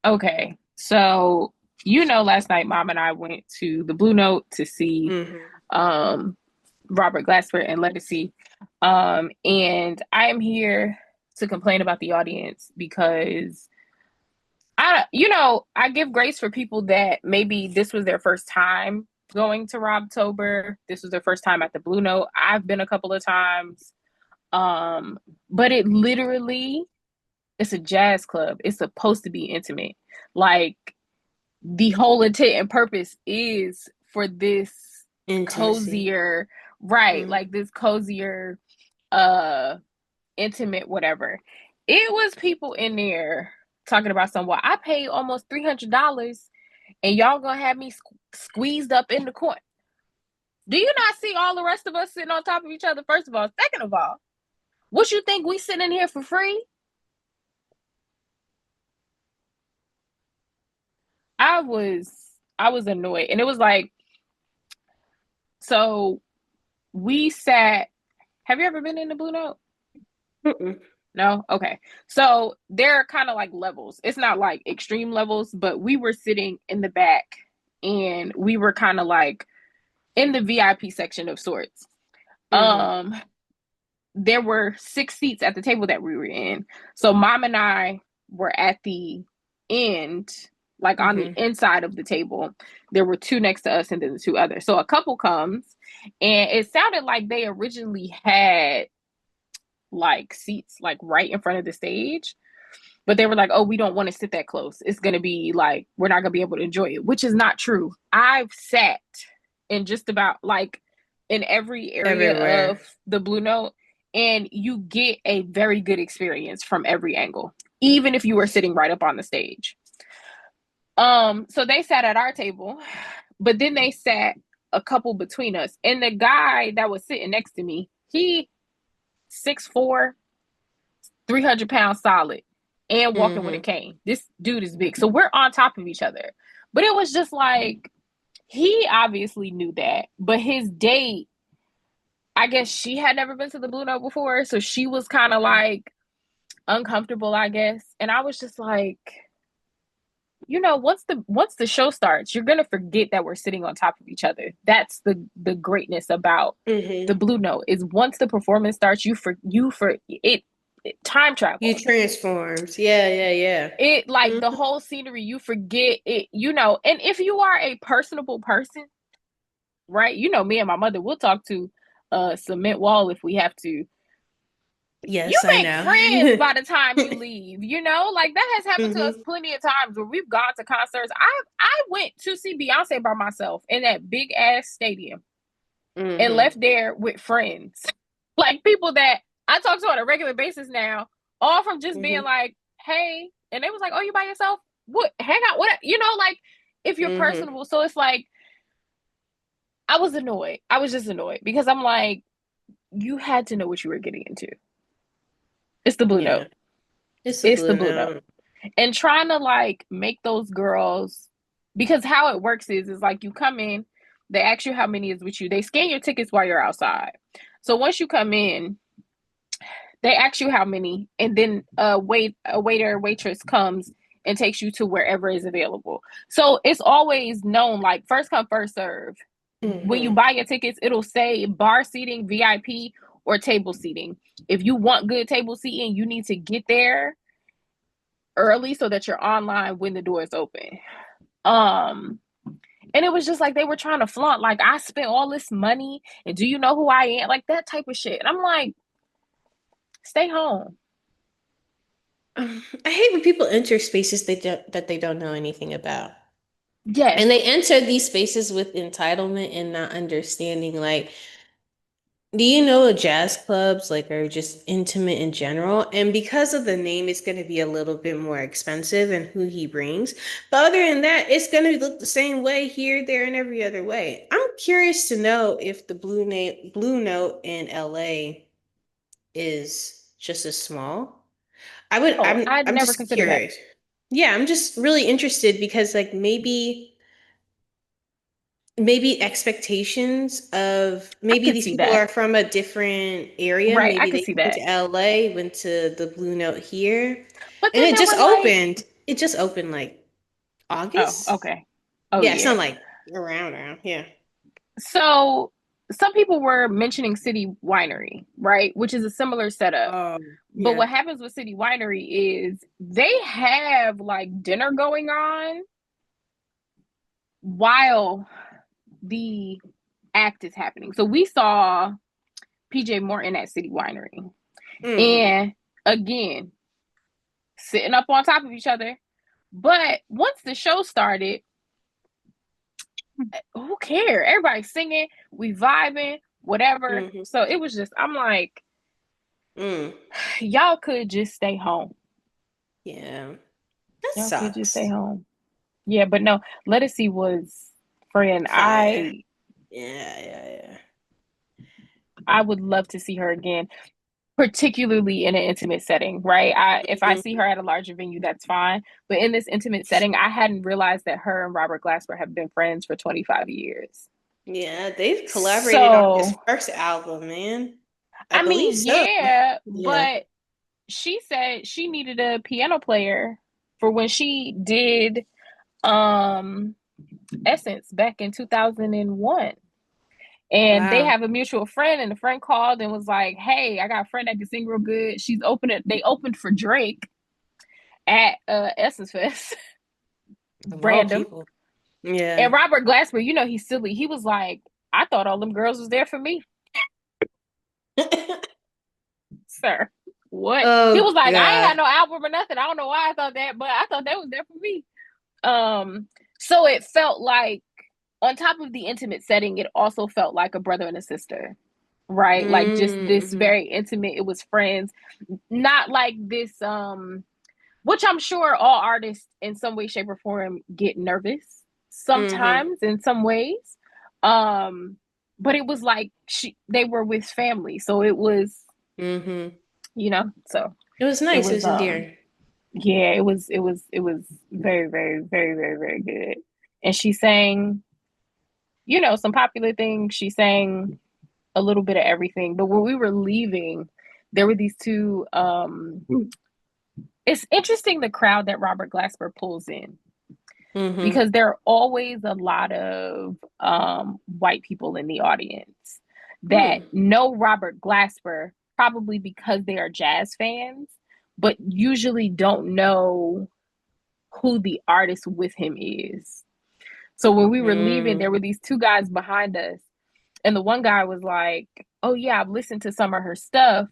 Okay. So, you know, last night, Mom and I went to the Blue Note to see Hmm. um, Robert Glasper and Legacy. And I am here to complain about the audience because I give grace for people that maybe this was their first time going to Robtober. This was their first time at the Blue Note. I've been a couple of times. Um, but it literally, it's a jazz club. It's supposed to be intimate. Like, the whole intent and purpose is for this Intimacy. cozier, right? Mm. Like this cozier, uh, intimate, whatever. It was people in there talking about some. Well, I paid almost $300, and y'all gonna have me squeezed up in the corner. Do you not see all the rest of us sitting on top of each other? First of all, second of all, what you think we sitting in here for free? I was I was annoyed, and it was like so we sat. Have you ever been in the Blue Note? Mm-mm. No? Okay. So there are kind of like levels. It's not like extreme levels, but we were sitting in the back and we were kind of like in the VIP section of sorts. Hmm. Um there were 6 seats at the table that we were in. So Mom and I were at the end, like on the Hmm. inside of the table. There were two next to us and then the two others. So a couple comes and it sounded like they originally had like seats like right in front of the stage. But they were like, oh, we don't want to sit that close. It's going to be like, we're not going to be able to enjoy it, which is not true. I've sat in just about like in every area Everywhere. of the Blue Note, and you get a very good experience from every angle, even if you were sitting right up on the stage. So they sat at our table, but then they sat a couple between us. And the guy that was sitting next to me, he 6'4", 300 pounds solid and walking with a Hmm. cane. This dude is big. So we're on top of each other. But it was just like, he obviously knew that. But his date, I guess she had never been to the Blue Note before. So she was kind of like uncomfortable, I guess. And I was just like, once the show starts, you're gonna forget that we're sitting on top of each other. That's the greatness about the Hmm. Blue Note is once the performance starts, it time You travel. transformed. Yeah, yeah, yeah. It like the Hmm. whole scenery, you forget it. And if you are a personable person, right, me and my mother will talk to a cement wall if we have to. You Yes, I make friends know. by the time you leave. Like that has happened to us Hmm. plenty of times where we've gone to concerts. I went to see Beyonce by myself in that big ass stadium and Hmm. left there with friends. Like people that I talk to on a regular basis now, all from just being Hmm. like, hey, and they was like, oh, you by yourself? What? Hang out? What? Like if you're Hmm. personable. So it's like, I was annoyed. I was just annoyed because I'm like, you had to know what you were getting into. It's the Blue Note. Yeah. It's a It's the blue Blue Note. note. And trying to like make those girls, because how it works is like you come in, they ask you how many is with you. They scan your tickets while you're outside. So once you come in, they ask you how many, and then a waiter or waitress comes and takes you to wherever is available. So it's always known like first come first serve. When you Hmm. buy your tickets, it'll say bar seating, VIP, or table seating. If you want good table seating, you need to get there early so that you're online when the doors open. Um, and it was just like they were trying to flaunt, like I spent all this money, and do you know who I am? Like that type of shit. And I'm like, stay home. I hate when people enter spaces that they don't know anything about. And they Yes. enter these spaces with entitlement and not understanding, like, do you know jazz clubs like are just intimate in general? And because of the name, it's going to be a little bit more expensive and who he brings. But other than that, it's going to look the same way here, there, and every other way. I'm curious to know if the Blue Note in LA is just as small. Oh, I'd I'm never just consider that. curious. Yeah, I'm just really interested because like maybe expectations of I maybe could these see people that. are from a different area. Right. I Maybe could they see came to that. LA, went to the Blue Note here, But and then it there just were like opened. It just opened like Oh, August. okay. Oh Yeah, yeah. something like around. Yeah. So some people were mentioning City Winery, right? Which is a similar setup. But Yeah. what happens with City Winery is they have like dinner going on while the act is happening. So we saw PJ Morton at City Winery. Mm-hmm. And again, sitting up on top of each other. But once the show started, who cared? Everybody's singing, we vibing, whatever. Mm-hmm. So it was just, I'm like, Mm. y'all could just stay home. Yeah. That Y'all could just stay sucks. home. Yeah, but no, Lettucey was friend. Fire. Yeah. I would love to see her again, particularly in an intimate setting, right? If I see Mhm. her at a larger venue, that's fine. But in this intimate setting, I hadn't realized that her and Robert Glasper have been friends for 25 years. Yeah, they've collaborated on his So, first album, man. I I believe mean, so. yeah, Yeah. but she said she needed a piano player for when she did um Essence back in 2001. And they Wow. have a mutual friend, and the friend called and was like, "Hey, I got a friend that can sing real good. She's opening." They opened for Drake at Essence Fest, Of all random. people. Yeah. And Robert Glasper, you know he's silly. He was like, "I thought all them girls was there for me, sir." What? He was Oh like, "I ain't God. had no album or nothing. I don't know why I thought that, but I thought that was there for me." So it felt like, on top of the intimate setting, it also felt like a brother and a sister, right? Like just this Mm-hmm. very intimate. It was friends, not like this. Which I'm sure all artists in some way, shape, or form get nervous Mm-hmm. sometimes in some ways. Um, but it was like they were with family, so it was, Mm-hmm. so It was it nice. It was was endearing. yeah, it was very, very, very, very, very good. And she sang, some popular things. She sang a little bit of everything. But when we were leaving, there were these two. It's interesting the crowd that Robert Glasper pulls in, Mm-hmm. because there are always a lot of white people in the audience that Mm. know Robert Glasper, probably because they are jazz fans, but usually don't know who the artist with him is. So when we were leaving, there Mm. were these two guys behind us, and the one guy was like, "Oh yeah, I've listened to some of her stuff,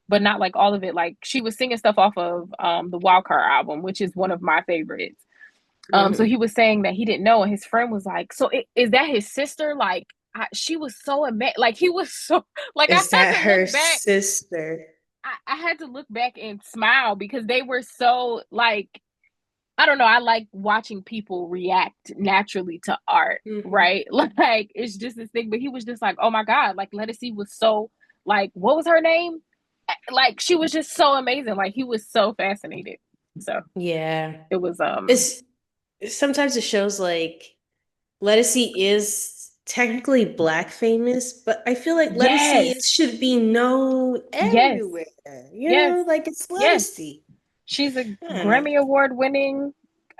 but not like all of it." Like, she was singing stuff off of the Wildcard album, which is one of my favorites. So Mm-hmm. he was saying that he didn't know, and his friend was like, "So is that his sister?" Like, she was so amazed. Like, he was so like, I Is had that to look her back. sister? I had to look back and smile because they were so like, I don't know. I like watching people react naturally to art, Mm-hmm. right? Like, it's just this thing. But he was just like, "Oh my god!" Like, Lettucey was so like, what was her name? Like, she was just so amazing. Like, he was so fascinated. So Yeah. it was It's sometimes it shows like Lettucey is technically black famous, but I feel like Lettucey yes, should be known yes, everywhere. yes, Like it's yes. Lettucey. She's a Yeah. Grammy Award winning,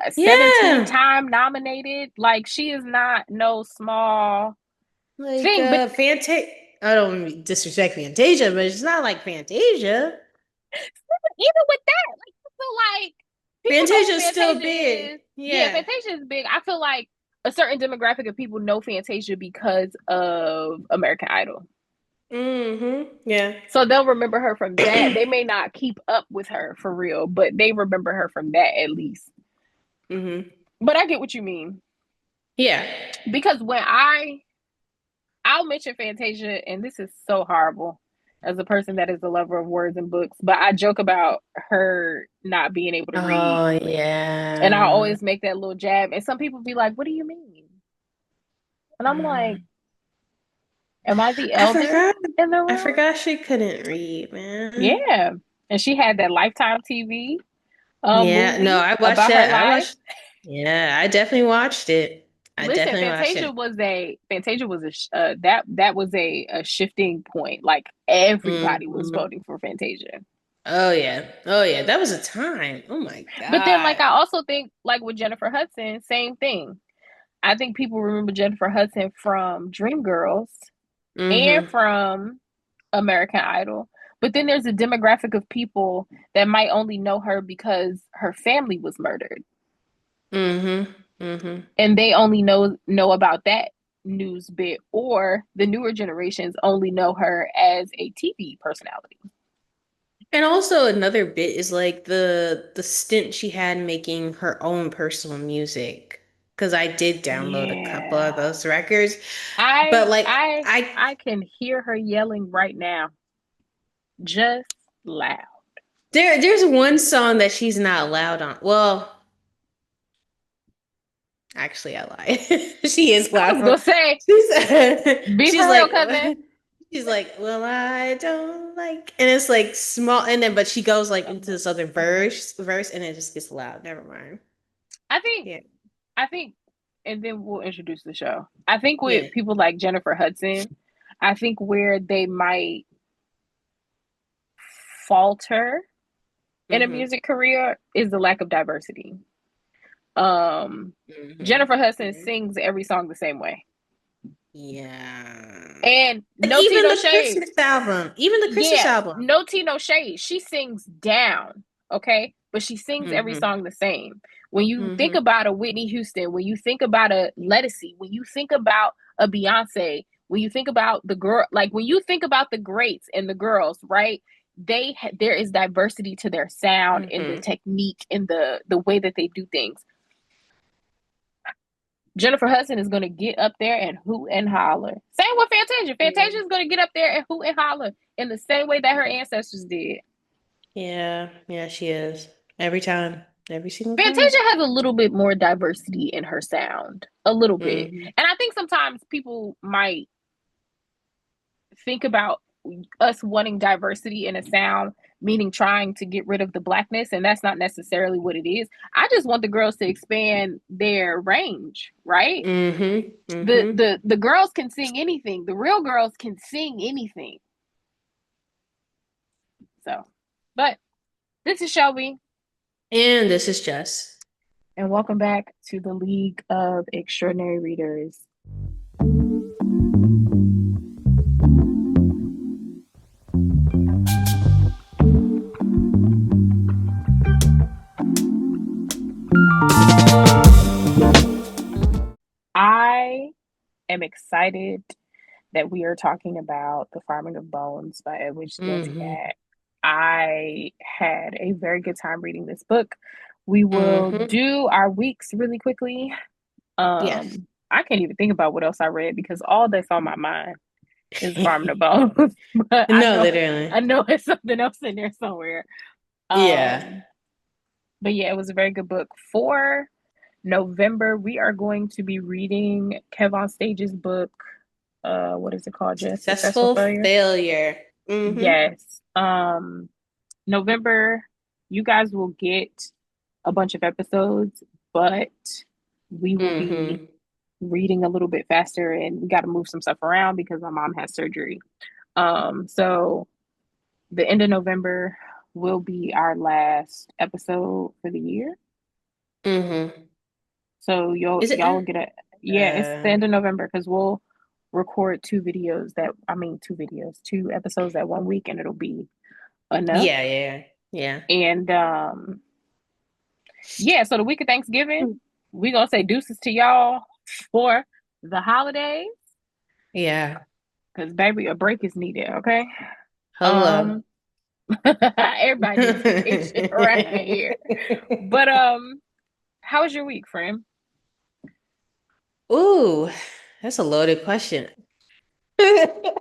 17 Yeah. time nominated. Like, she is not no small Like thing. But Fantasia. I don't disrespect Fantasia, but it's not like Fantasia. even with that, like, I feel like people know who Fantasia is still Fantasia big. is. Yeah, Yeah. Fantasia is big. I feel like a certain demographic of people know Fantasia because of American Idol. Mm-hmm. Yeah. So they'll remember her from that. They may not keep up with her for real, but they remember her from that at least. Mm-hmm. But I get what you mean. Yeah. Because I'll mention Fantasia, and this is so horrible as a person that is a lover of words and books, but I joke about her not being able to read. Oh And I yeah. always make that little jab. And some people be like, "What do you mean?" And I'm like, Mm. "Am I the I elder forgot. in the I room?" forgot she couldn't read, man. Yeah. And she had that Lifetime TV Yeah, no, movie I watched about her that. I life. watched. Yeah, I definitely watched it. I Listen, definitely watched it. Fantasia was that was a shifting point. Like, everybody was Hmm. voting for Fantasia. Oh yeah. Oh yeah. That was a time. Oh my But then, like, God. I also think, like, with Jennifer Hudson, same thing. I think people remember Jennifer Hudson from Dreamgirls and Mm-hmm. from American Idol. But then there's a demographic of people that might only know her because her family was murdered, Mm-hmm. Mm-hmm. and they only know about that news bit, or the newer generations only know her as a TV personality. And also another bit is like the stint she had making her own personal music. Because I did download a couple of Yeah. those records. But I like I I I can hear her yelling right now, just loud. there's one song that she's not loud on. Well, actually I lied. She is I loud was on. gonna say, be She's for real, like cousin. she's like, well, I don't like, and it's like small, and then but she goes like into this other verse, and it just gets loud. Never mind. I think Yeah. I think, and then we'll introduce the show. I think Yeah. with people like Jennifer Hudson, I think where they might falter in a Mm-hmm. music career is the lack of diversity. Um, Mm-hmm. Jennifer Hudson Yeah. sings every song the same way, Yeah. and Like no tea, even no the shade. Christmas album, even the Christmas Yeah, album. no tea, no shade. She sings down, okay, but she sings every Mm-hmm. song the same. When you think Mm-hmm. about a Whitney Houston, when you think about a Lettucey, when you think about a Beyonce, when you think about the girl, like when you think about the greats and the girls, right? There is diversity to their sound and the Mm-hmm. technique and the way that they do things. Jennifer Hudson is going to get up there and hoot and holler. Same with Fantasia. Yeah. Fantasia is going to get up there and hoot and holler in the same way that her ancestors did. Yeah. Yeah, she is. Every time. Every single time. Fantasia has a little bit more diversity in her sound, a little bit. Mm-hmm. And I think sometimes people might think about us wanting diversity in a sound, meaning trying to get rid of the blackness, and that's not necessarily what it is. I just want the girls to expand their range, right? Mm-hmm. The Mm-hmm. the the girls can sing anything. The real girls can sing anything. So, but this is Shelby, And this is Jess. and welcome back to the League of Extraordinary Readers. I am excited that we are talking about The Farming of Bones by Edwidge Mm-hmm. Danticat. I had a very good time reading this book. We will Mm-hmm. do our weeks really quickly. Yes. I can't even think about what else I read because all that's on my mind is The Farming of Bones. But No, literally. I know it's something else in there somewhere. Yeah. Um, but yeah, it was a very good book. For November, we are going to be reading Kevon Stage's book. What is it called? Just Successful Successful Failure. failure. Mm-hmm. Yes. November, you guys will get a bunch of episodes, but we will be Mm-hmm. reading a little bit faster, and we got to move some stuff around because my mom has surgery. So the end of November will be our last episode for the year. Mm-hmm. So Is it? y'all will get a, yeah, it's the Uh, end of November because we'll record two episodes that one week, and it'll be enough. yeah, yeah, yeah. And yeah, so the week of Thanksgiving, we gonna say deuces to y'all for the holidays Yeah. because baby, a break is needed. Okay. Hello. Um, everybody needs vacation around here. But how was your week, friend? Ooh, that's a loaded question. It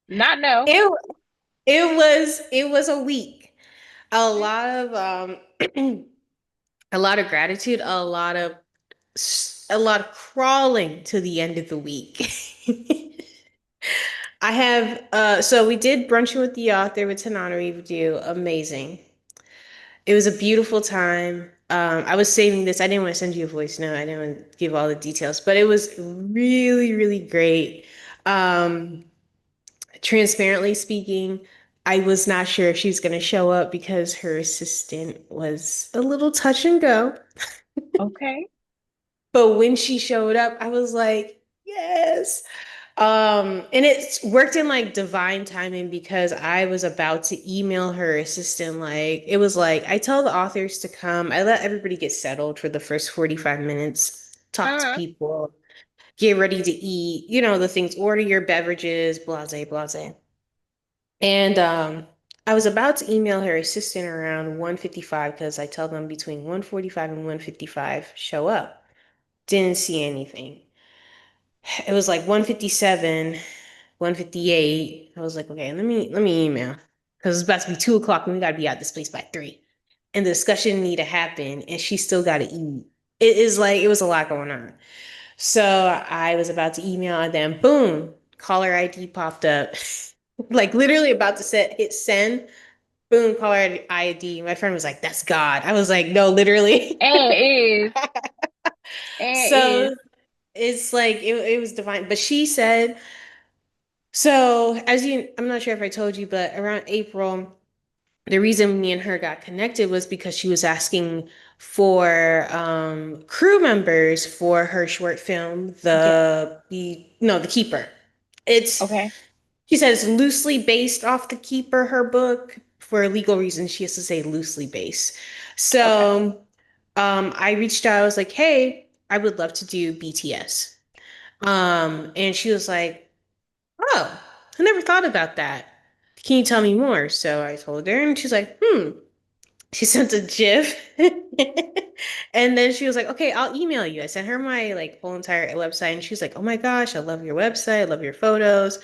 Not no. it was a week. A lot of a lot of gratitude, a lot of crawling to the end of the week. I have so we did brunching with the author with Tanana Review. Amazing. It was a beautiful time. I was saving this. I didn't want to send you a voice note. I didn't want to give all the details, but it was really, really great. Um, Transparently speaking, I was not sure if she was going to show up because her assistant was a little touch and go. Okay. But when she showed up, I was like, yes. And it worked in like divine timing because I was about to email her assistant. Like, it was like, I tell the authors to come, I let everybody get settled for the first 45 minutes, talk to Uh-huh. people, get ready to eat, the things, order your beverages, blase, blase. And I was about to email her assistant around 1:55 because I tell them between 1:45 and 1:55, show up. Didn't see anything. It was like 1:57, 1:58. I was like, okay, let me email. Because it's about to be 2 o'clock and we gotta be out this place by 3. And the discussion need to happen and she still gotta eat. It is like it was a lot going on. So I was about to email and then boom, caller ID popped up. Like literally about to hit send. Boom, caller ID. My friend was like, that's God. I was like, no, literally. And it is. And it is. So it's like it was divine. But she said, so I'm not sure if I told you, but around April, the reason me and her got connected was because she was asking for crew members for her short film, Yes. the Keeper. It's Okay. She said it's loosely based off The Keeper, her book. For legal reasons, she has to say loosely based. Okay. So I reached out, I was like, hey, I would love to do BTS. And she was like, oh, I never thought about that. Can you tell me more? So I told her, and she's like, She sent a GIF. And then she was like, okay, I'll email you. I sent her my like whole entire website, and she's like, oh my gosh, I love your website, I love your photos,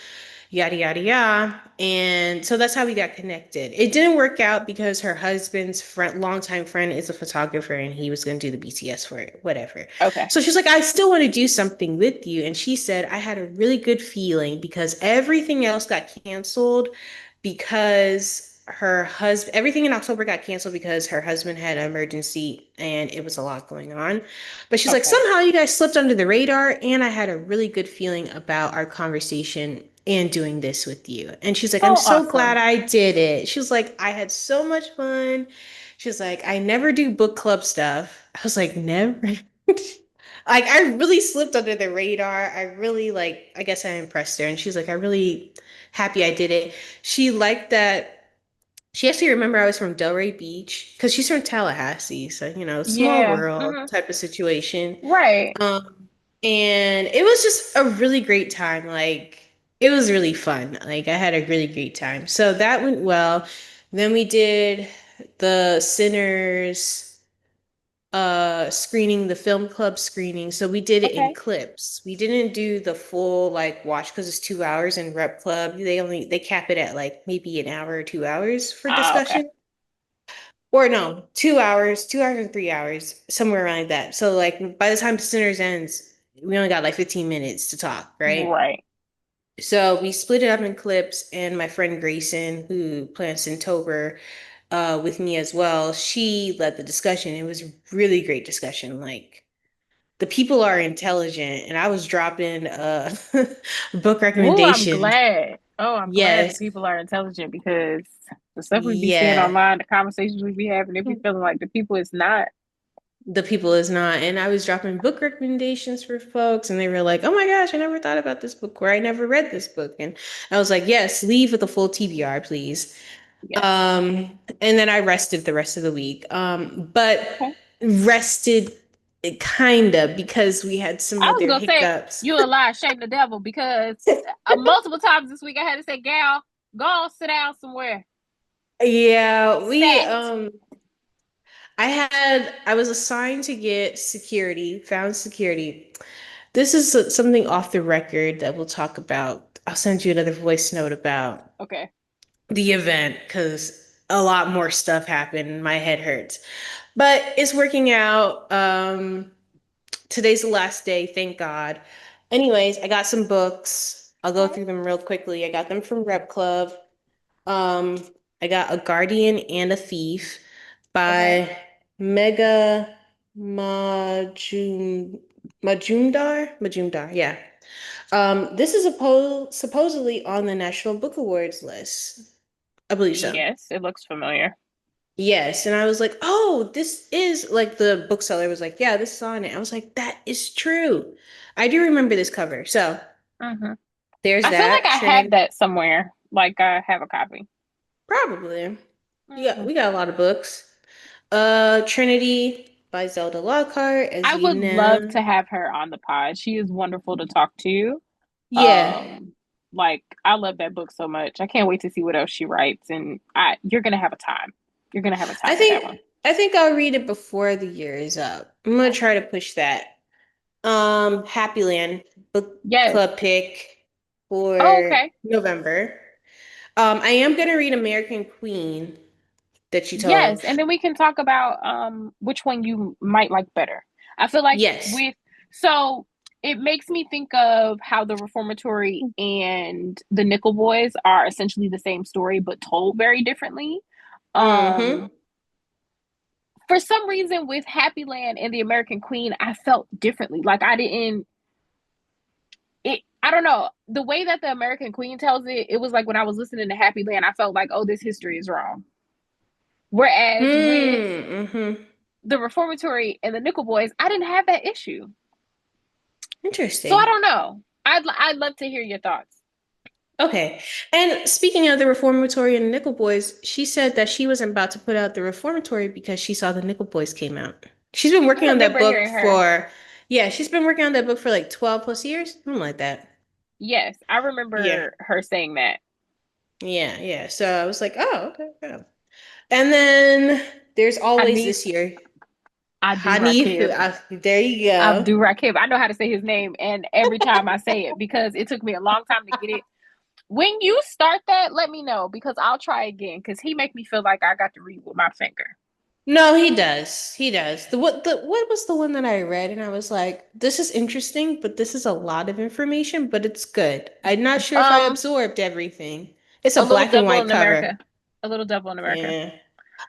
yada yada yada. And so that's how we got connected. It didn't work out because her husband's friend, longtime friend, is a photographer, and he was going to do the BTS for it, whatever. Okay. So she's like, I still want to do something with you. And she said, I had a really good feeling because everything else got canceled because her husband, everything in October got canceled because her husband had an emergency and it was a lot going on. But she's like, Okay. somehow you guys slipped under the radar, and I had a really good feeling about our conversation and doing this with you. And she's like, I'm Oh, so glad awesome. I did it. She was like, I had so much fun. She's like, I never do book club stuff. I was like, never. Like, I really slipped under the radar. I really like, I guess I impressed her. And she's like, I really happy I did it. She liked that. She actually remember I was from Delray Beach because she's from Tallahassee. So, small Yeah. world type of situation. Right. Um, and it was just a really great time. Like, it was really fun. Like, I had a really great time. So that went well. Then we did the Sinners screening, the film club screening. So we did it in Okay. clips. We didn't do the full like watch because it's 2 hours in rep club. They cap it at like maybe an hour or 2 hours for Ah, okay. discussion. Or no, 2 hours, 2 hours and 3 hours, somewhere around that. So like by the time Sinners ends, we only got like 15 minutes to talk, right? Right. So we split it up in clips, and my friend Grayson, who plans in Tober, with me as well, she led the discussion. It was really great discussion. Like the people are intelligent, and I was dropping book Oh, I'm recommendations. glad. Oh, I'm glad the Yes, people are intelligent because the stuff we be seeing yeah. online, the conversations we be having, it be feeling like the people is not. The people is not. And I was dropping book recommendations for folks, and they were like, oh my gosh, I never thought about this book, or I never read this book. And I was like, yes, leave with a full TBR, please. Yes. And then I rested the rest of the week. But Okay. rested kind of because we had some I was other gonna say hiccups. you a lie, shame the devil because multiple times this week I had to say, "Gal, go on, sit down somewhere." Yeah, we Sat. I was assigned to get security, found security. This is something off the record that we'll talk about. I'll send you another voice note about Okay. the event because a lot more stuff happened. My head hurts. But it's working out. Today's the last day, thank God. Anyways, I got some books. I'll go Okay. through them real quickly. I got them from Rep Club. Um, I got A Guardian and a Thief Okay. by Mega Majumdar, yeah. This is supposedly on the National Book Awards list. I believe so. Yes, it looks familiar. Yes. And I was like, oh, this is like the bookseller was like, yeah, this is on it. I was like, that is true. I do remember this cover. So Hmm. there's I feel like that. I have Trinity. that somewhere. Like I have a copy. Probably. Yeah, Hmm. we got a lot of books. Trinity by Zelda Lockhart, as I you would love know. to have her on the pod. She is wonderful to talk to. Yeah. Um, like I love that book so much. I can't wait to see what else she writes. And you're gonna have a time. You're gonna have a I time with that think one. I think I'll read it before the year is up. I'm gonna try to push that. Happy Land book Yes. club pick Oh, for okay. November. I am gonna read American Queen that you told. Yes, and then we can talk about which one you might like better. I feel like Yes. with so it makes me think of how the Reformatory and the Nickel Boys are essentially the same story but told very differently. Mm-hmm. Um for some reason with Happy Land and the American Queen, I felt differently. Like I didn't it I don't know. The way that the American Queen tells it, it was like when I was listening to Happy Land, I felt like, oh, this history is wrong. Whereas with Mm-hmm. the Reformatory and the Nickel Boys, I didn't have that issue. So I Interesting. don't know. I'd love to hear your thoughts. Okay. And speaking of the Reformatory and Nickel Boys, she said that she wasn't about to put out the Reformatory because she saw the Nickel Boys came out. She's been I working on that remember book hearing her. for, yeah, she's been working on that book for like 12 plus years. Something like that. Yes, I Yeah. remember her saying that. Yeah. Yeah. So I was like, oh, okay. Yeah. And then there's always Hanif this year. Abdu Hanif, Rakib. there you go. Abdu Rakib. I know how to say his name, and every time I say it because it took me a long time to get it. When you start that, let me know because I'll try again because he make me feel like I got to read with my finger. No, he does. He does. The what was the one that I read and I was like, this is interesting, but this is a lot of information, but it's good. I'm not sure if I Um, absorbed everything. It's a a little black and devil white in cover. America. A little devil in America. Yeah.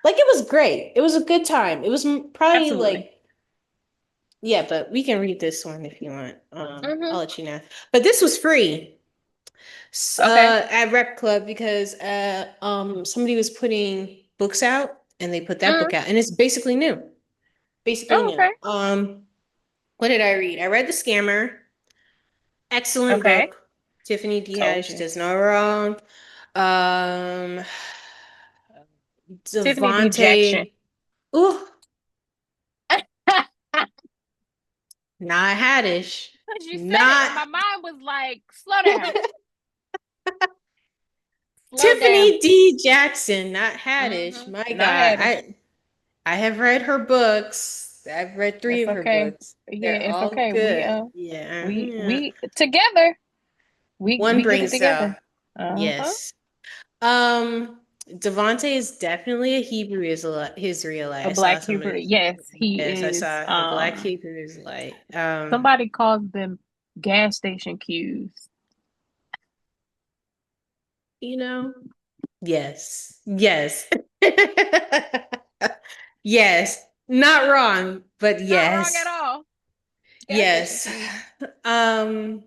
Like it was great. It was a good time. It was probably Absolutely. like yeah, but we can read this one if you want. I'll Mm-hmm. let you know. But this was free. Okay. At Rep Club because somebody was putting books out and they put that Mm. book out and it's basically new. Basically Oh, new. okay. What did I read? I read The Scammer. Excellent Okay. book. Tiffany D. Told Haddish you. does no wrong. Um, Tiffany D. Jackson. Devante. Ooh, not Haddish. You said it, Not and my mind was like, slow down. Slow down. Tiffany D. Jackson, not Haddish. Mm-hmm. My Not God. Haddish. I have read her books. I've read three It's of her okay. books. Yeah, They're it's all okay. good. Yeah, yeah. We together. One We get brain it together. cell. Uh-huh. Yes. Devonte is definitely a Hebrew Israelite. A I saw black Hebrew. somebody. Yes, he Yes, I is. saw a black Hebrew Israelite. Somebody calls them gas station cues. You know, yes, yes, yes. Not wrong, but Not wrong at yes, all. Gas station yes. cues. Um,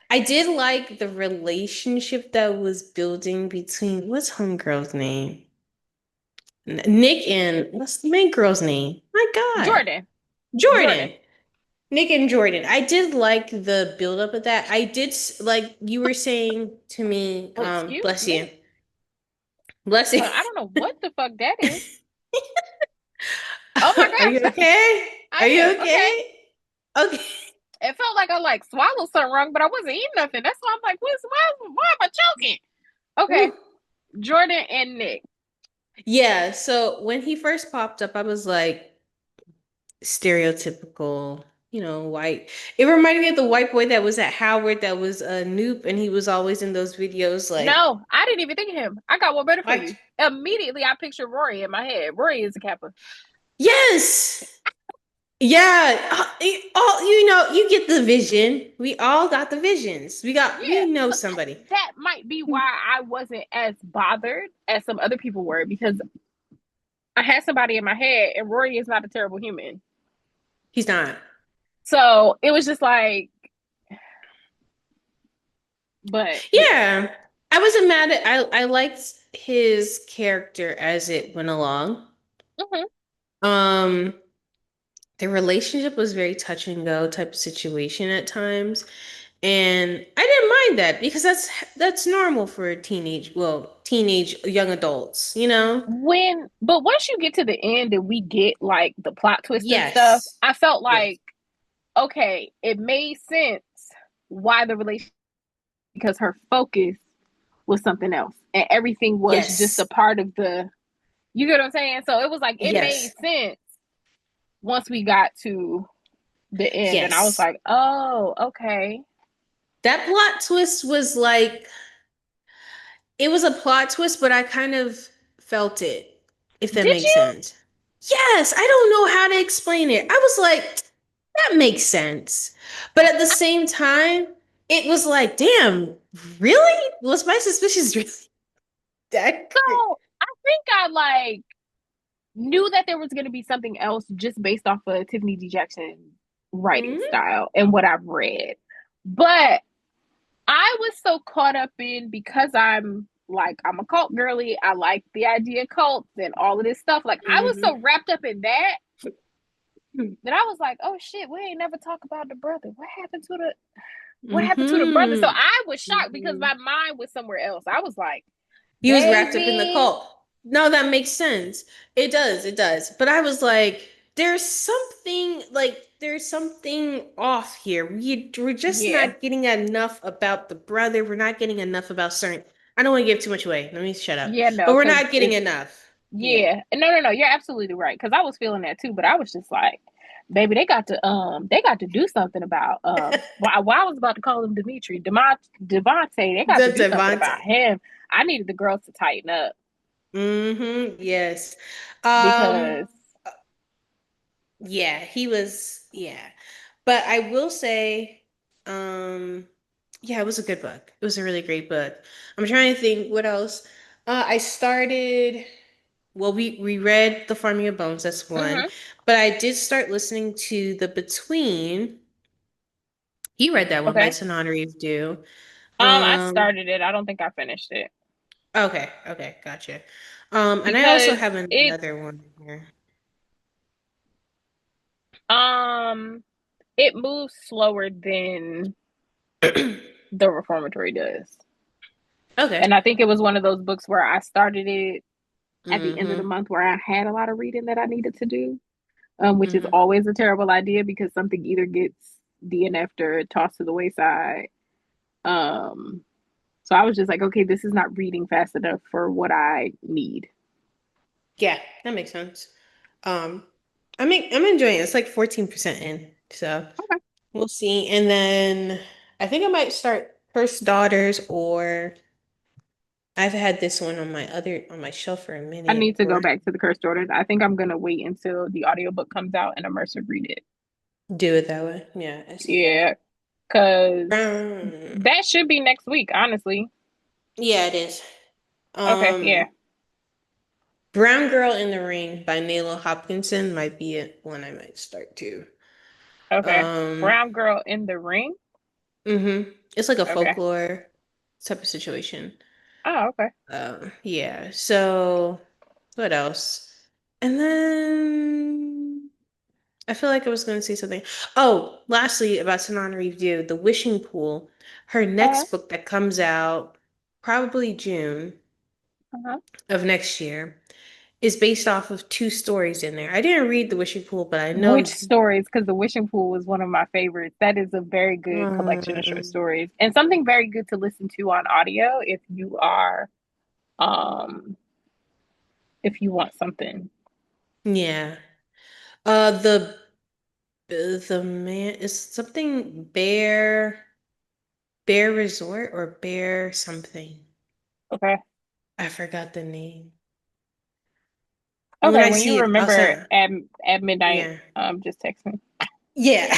I did like the relationship that was building between what's homegirl's name? Nick and what's the main girl's name? My God. Jordan. Jordan. Jordan. Nick and Jordan. I did like the build up of that. I did like you were saying to me, Oh, excuse bless you. me. Bless you. I don't know what the fuck that is. Oh my Are you gosh. okay? Are I you am. Okay. okay? Okay. It felt like I like swallowed something wrong, but I wasn't eating nothing. That's why I'm like, why am I choking? Okay. Whew. Jordan and Nick. Yeah, so when he first popped up, I was like stereotypical, white. It reminded me of the white boy that was at Howard that was a noob and he was always in those videos like No, I didn't even think of him. I got one better for what? you. Immediately, I picture Rory in my head. Rory is a Kappa. Yes. Yeah, you get the vision. We all got the visions. We Yeah, know so somebody. that might be why I wasn't as bothered as some other people were because I had somebody in my head, and Rory is not a terrible human. He's not. So it was just like, but yeah. Yeah. I wasn't mad at I liked his character as it went along. Hmm. Um, the relationship was very touch and go type of situation at times. And I didn't mind that because that's normal for teenage young adults, you know? But once you get to the end and we get like the plot twist and stuff, Yes. I felt Yes. like, okay, it made sense why the relationship, because her focus was something else and everything was just a Yes. part of the, you get what I'm saying? So it was like, it made Yes. sense once we got to the end. And I was Yes. like, oh, okay. That plot twist was like it was a plot twist, but I kind of felt it, if that Did makes you? sense. Yes, I don't know how to explain it. I was like, that makes sense. But at the same time, it was like, damn, really? Was my suspicions really that good? So I think I like knew that there was going to be something else just based off of Tiffany D. Jackson's writing Hmm. style and what I've read. But I was so caught up in, because I'm a cult girly. I like the idea of cults and all of this stuff. Like I was so Hmm. wrapped up in that I was like, oh shit, we ain't never talk about the brother. What happened to the brother? So Hmm. I was shocked because Hmm. my mind was somewhere else. I was like, He was wrapped up in the baby, cult. No, that makes sense. It does, it does. But I was like, there's something off here. We're just yeah, not getting enough about the brother. We're not getting enough about certain. I don't want to give too much away. Let me shut up. yeah, But no, we're because not getting it's, enough. Yeah. yeah, no, you're absolutely right. Because I was feeling that too, but I was just like, baby, they got to do something about why I was about to call him Dimitri, Devontae. They got to The do something about Devante. him. I needed the girls to tighten up Mm-hmm. Yes. Um, because yeah, he was, yeah. But I will say, um, yeah, it was a good book. It was a really great book. I'm trying to think what else. I started, well, we read The Farming of Bones, that's one. mhm, But I did start listening to The Between. You read that one by okay. Tananarive Reeve. I Um, started it. I don't think I finished it okay, okay, gotcha. And I also because have it another one here. um it moves slower than the reformatory does. Okay. And I think it was one of those books where I started it at the end of the Mm-hmm. month where I had a lot of reading that I needed to do, which is Mm-hmm. always a terrible idea because something either gets DNF'd or tossed to the wayside. Um, so I was just like, okay, this is not reading fast enough for what I need. Yeah, that makes sense. Um, I'm enjoying it. It's like 14% in, so Okay. we'll see. And then I think I might start Cursed Daughters, or I've had this one on my shelf for a I minute, need to go or back to the Cursed Orders. I think I'm gonna wait until the audiobook comes out and immersive read it. do it that way. Yeah, I see that. Yeah, because Um, that should be next week, honestly. yeah, it is. Okay, yeah. Um, Brown Girl in the Ring by Nayla Hopkinson might be one I might start too. Okay. Um, Brown Girl in the Ring. it's like a Okay. folklore type of situation. Oh, okay. Yeah. So what else? And then I feel like I was going to say something. Oh, lastly, about Sanan Review, The Wishing Pool. Her Uh-huh. next book that comes out probably June Uh-huh. of next year is based off of two stories in there. I didn't read The Wishing Pool, but I know Which it's stories? Because The Wishing Pool was one of my favorites. That is a very good collection of short um, stories and something very good to listen to on audio um if you want something. yeah. The man is something Bear Resort or Bear something. Okay. I forgot the name. When Okay. I When you see it, I'll remember send. at midnight, Yeah. just text me. Yeah.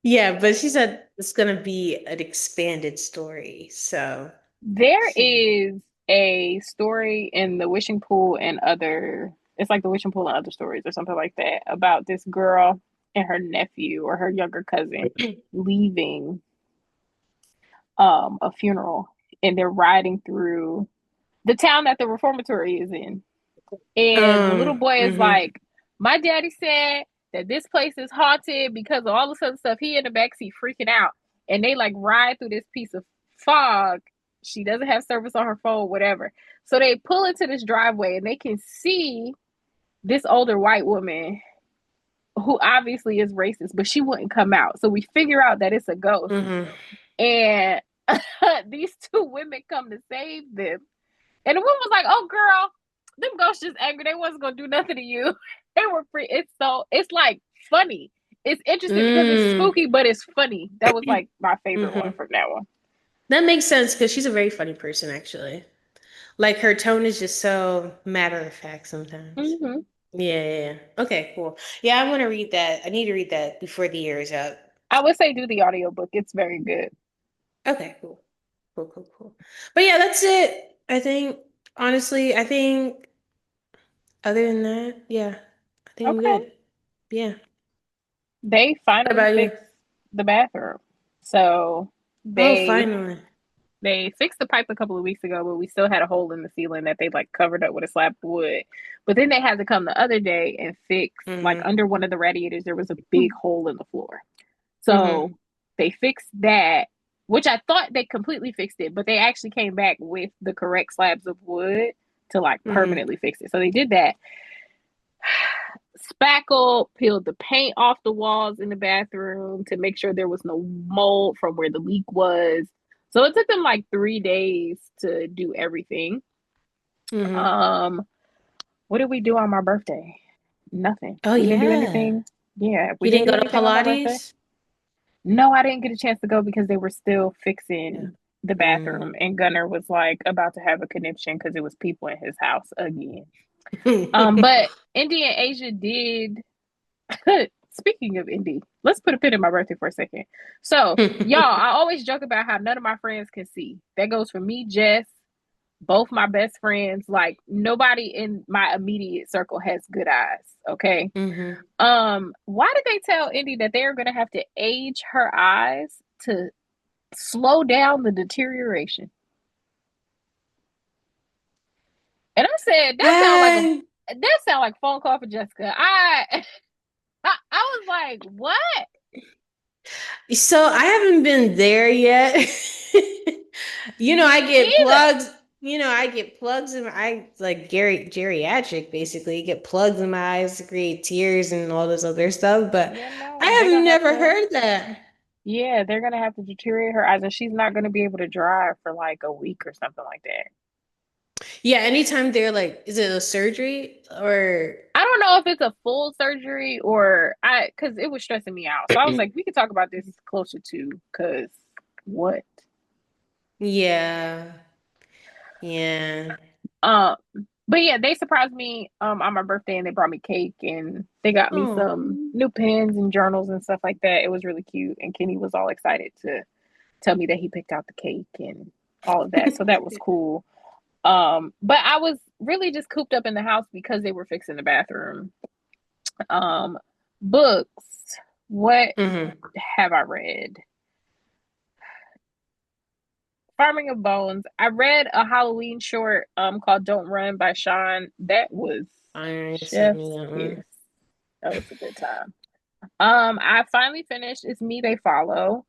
Yeah, but she said it's gonna be an expanded story. So There she is a story in The Wishing Pool and other, it's like The Wishing Pool and Other Stories or something like that, about this girl and her nephew or her younger cousin leaving. a funeral, and they're riding through the town that the reformatory is in. And the little boy is Mm-hmm. like, my daddy said that this place is haunted because of all this other stuff. He in the backseat freaking out. And they like ride through this piece of fog. She doesn't have service on her phone, whatever. So they pull into this driveway and they can see this older white woman who obviously is racist, but she wouldn't come out. So we figure out that it's a ghost. Mm-hmm. And these two women come to save them. And the woman was like, "Oh, girl, them ghosts just angry. They wasn't gonna do nothing to you. They were free." It's like funny. It's interesting because it's Mm. spooky, but it's funny. That was like my favorite one Mm-hmm. from that one. That makes sense because she's a very funny person, actually. Like her tone is just so matter of fact sometimes. Mm-hmm. Yeah, yeah, yeah. Okay, cool. Yeah, I want to read that. I need to read that before the year is out. I would say do the audiobook. It's very good. Okay, cool. Cool, cool, cool. But yeah, that's it. I think, honestly, I think other than that, yeah, I think I'm Okay. good. Yeah. They What finally about you? fixed the bathroom. So Oh, they finally. they fixed the pipe a couple of weeks ago, but we still had a hole in the ceiling that they like covered up with a slab of wood. But then they had to come the other day and fix like Mm-hmm. under one of the radiators there was a big hole in the floor. Mm-hmm. So they fixed that, which I thought they completely fixed it, but they actually came back with the correct slabs of wood to like Mm-hmm. permanently fix it. So they did that. Spackle peeled the paint off the walls in the bathroom to make sure there was no mold from where the leak was. So it took them like 3 days to do everything. Mm-hmm. Um, what did we do on my birthday? Nothing. Oh, We didn't do yeah. anything. Yeah, we You didn't didn't do go to anything on my birthday. Pilates? No, I didn't get a chance to go because they were still Yeah. fixing the bathroom, Mm. and Gunnar was like about to have a conniption because it was people in his house again. But India and Asia did. Speaking of Indy, let's put a pin in my birthday for a second. So, y'all, I always joke about how none of my friends can see. That goes for me, Jess, both my best friends. Like nobody in my immediate circle has good eyes. Okay. Mm-hmm. Why did they tell Indy that they are gonna have to age her eyes to slow down the deterioration? And I said, And that sound like a phone call for Jessica. I was like, what? so I haven't been there yet. I Me get either. plugs. I get plugs in my eye, like geriatric, basically. Get plugs in my eyes to create tears and all this other stuff. But Yeah, I no, they're have gonna have never to. heard that. Yeah, they're gonna have to deteriorate her eyes, and she's not gonna be able to drive for like a week or something like that. Yeah, anytime they're like, is it a surgery or? I don't know if it's a full surgery or because it was stressing me out. So I was like, we could talk about this closer to, because what? Yeah, yeah. Um, but yeah, they surprised me on my birthday and they brought me cake and they got me Oh, some new pens and journals and stuff like that. It was really cute, and Kenny was all excited to tell me that he picked out the cake and all of that. So that was cool. But I was really just cooped up in the house because they were fixing the bathroom. Um, books. What hmm. have I read? Farming of Bones. I read a Halloween short called Don't Run by Sean. That was I sent me chef's that kiss. one. That was a good time. I finally finished It's Me They Follow.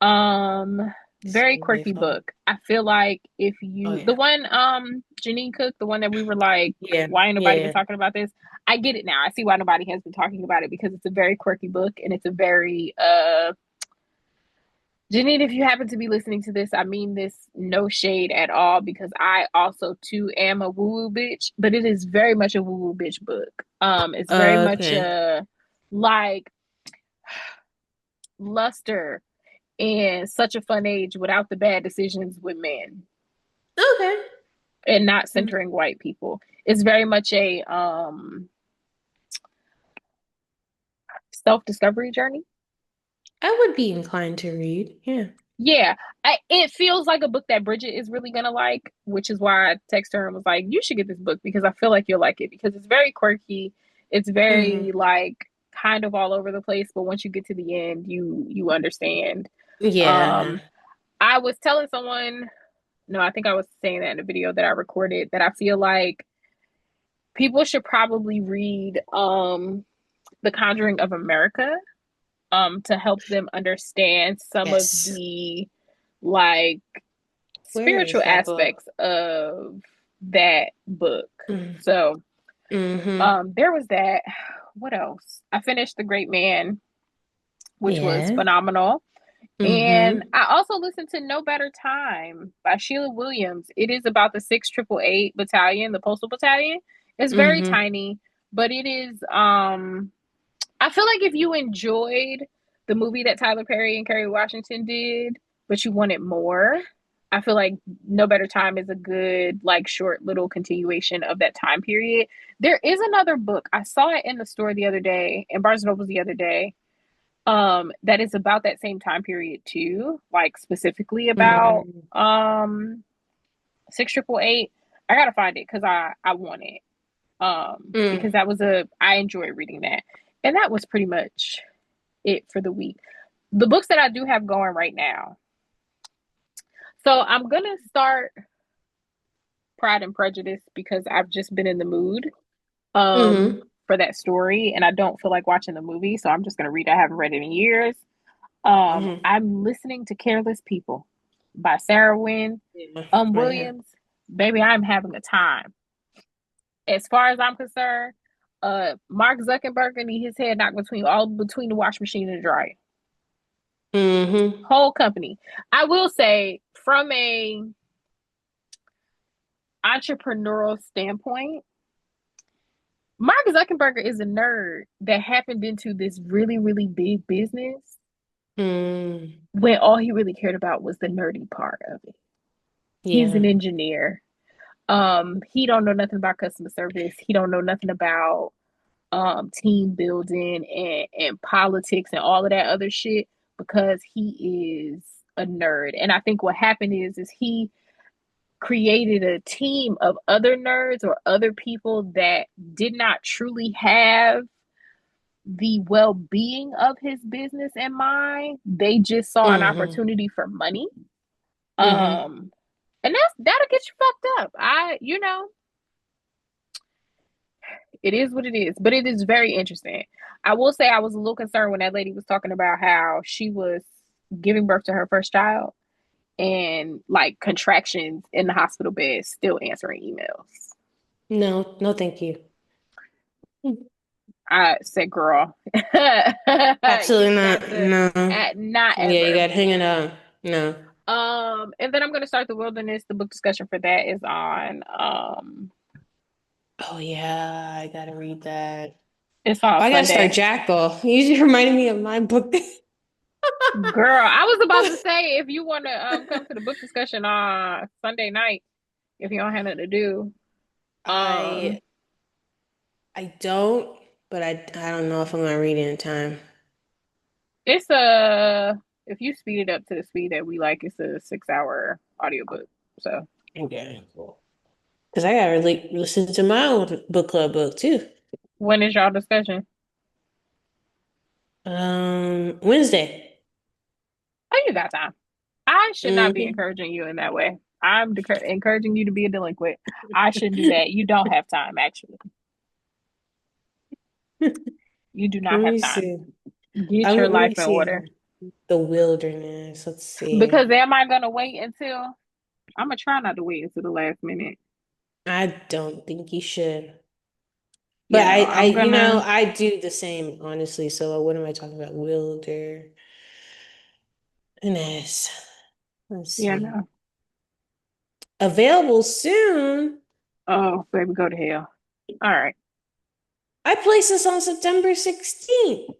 Um, It's very really quirky fun. book. I feel like if Oh you the yeah, one Janine Cook, the one that we were like, yeah, why ain't nobody been yeah. talking about this? I get it now. I see why nobody has been talking about it because it's a very quirky book and it's a very Janine, if you happen to be listening to this, I mean this no shade at all because I also too am a woo woo bitch, but it is very much a woo woo bitch book. It's very much Okay, like luster and such a fun age without the bad decisions with men okay. and not Mm. centering white people. It's very much a self discovery journey. I would be inclined to read. Yeah. Yeah, it feels like a book that Bridget is really gonna like, which is why I texted her and was like, "You should get this book because I feel like you'll like it because it's very quirky. It's Hmm. very like kind of all over the place, but once you get to the end, you understand." Yeah. Um, I was telling someone, no, I think I was saying that in a video that I recorded, that I feel like people should probably read The Conjuring of America to help them understand some of Yes. the like Where spiritual is that book? aspects of that book. Mm. So Mm-hmm. there was that. What else? I finished The Great Man, which was Yeah. phenomenal. And Mm-hmm. I also listened to No Better Time by Sheila Williams. It is about the 688 battalion, the postal battalion. It's very Mm-hmm. tiny, but it is I feel like if you enjoyed the movie that Tyler Perry and Kerry Washington did, but you wanted more, I feel like No Better Time is a good, like, short little continuation of that time period. There is another book. I saw it in the store the other day, in Barnes and Noble the other day, that is about that same time period too, like specifically about Mm-hmm. 6888. I gotta find it because I want it. Mm. Because I enjoy reading that. And that was pretty much it for the week. The books that I do have going right now. So I'm gonna start Pride and Prejudice because I've just been in the mood Mm-hmm. for that story and I don't feel like watching the movie, so I'm just gonna read it. I haven't read it in years. Mm-hmm. I'm listening to Careless People by Sarah Wynne Yeah. Right here. Williams. Baby, I'm having a time. As far as I'm concerned, Mark Zuckerberg need his head knocked between the wash machine and the dryer. Mm-hmm. Whole company. I will say, from a entrepreneurial standpoint, Mark Zuckerberg is a nerd that happened into this really, really big business Mm. when all he really cared about was the nerdy part of it. He's Yeah. an engineer. He don't know nothing about customer service. He don't know nothing about team building and politics and all of that other shit because he is a nerd. And I think what happened is he created a team of other nerds or other people that did not truly have the well-being of his business in mind. They just saw an Mm-hmm. opportunity for money. Mm-hmm. Um and that'll get you fucked up. It is what it is, but it is very interesting. I will say I was a little concerned when that lady was talking about how she was giving birth to her first child and like contractions in the hospital bed, still answering emails. No, no, thank you. I said, girl, you Absolutely got not. to, No. not Yeah, you ever. got hanging out. No. And then I'm gonna start the wilderness. The book discussion for that is on Oh yeah, I gotta read that. it's on Oh, I gotta start Sunday. Jackal. You just reminded me of my book. Girl, I was about to say if you want to come to the book discussion on Sunday night, if you don't have nothing to do. Um, I I don't, but I don't know if I'm gonna read it in time. it's a if you speed it up to the speed that we like, it's a 6 hour audiobook. So Okay, cool. Because I gotta really listen to my own book club book too. when is y'all discussion? Wednesday. Oh, you got time. I should not be Hmm. encouraging you in that way. I'm encouraging you to be a delinquent. I shouldn't do that. You don't have time, actually. You do Let not have me time. see. Get your Let life me in see. order. The wilderness. Let's Because see. am I gonna wait until I'm gonna try not to wait until the last minute. I don't think you should. But Yeah, no, I'm gonna. I do the same, honestly. So what am I talking about? Wilderness. Let's Yeah, see. no. Available soon. Oh, baby, go to hell. All right. I placed this on September 16th.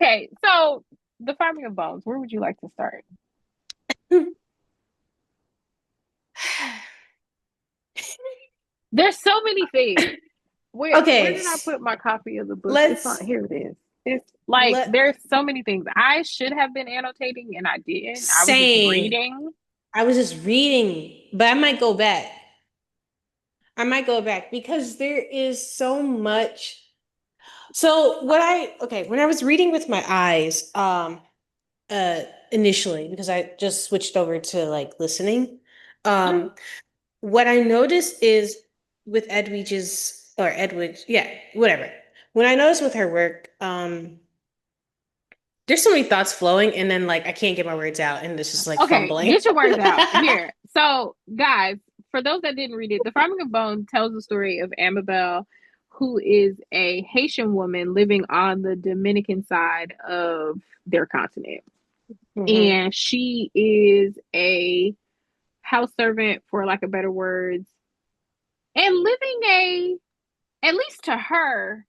Okay, so the farming of bones. Where would you like to start? There's so many things. Where Okay, did I put my copy of the book? It's on let's here. It is. It's like let there's so many things. I should have been annotating and I didn't. I was just same. reading. I was just reading, but I might go back. I might go back because there is so much. So when I was reading with my eyes, initially because I just switched over to like listening. Mm. Um, what I noticed is with Edwidge's or Edwidge, yeah, whatever. When I noticed with her work, there's so many thoughts flowing, and then like I can't get my words out, and it's just like Okay, fumbling. get your words out here. So, guys, for those that didn't read it, The Farming of Bone tells the story of Amabel, who is a Haitian woman living on the Dominican side of their continent. Hmm. And she is a house servant, for lack of better words, and living at least to her,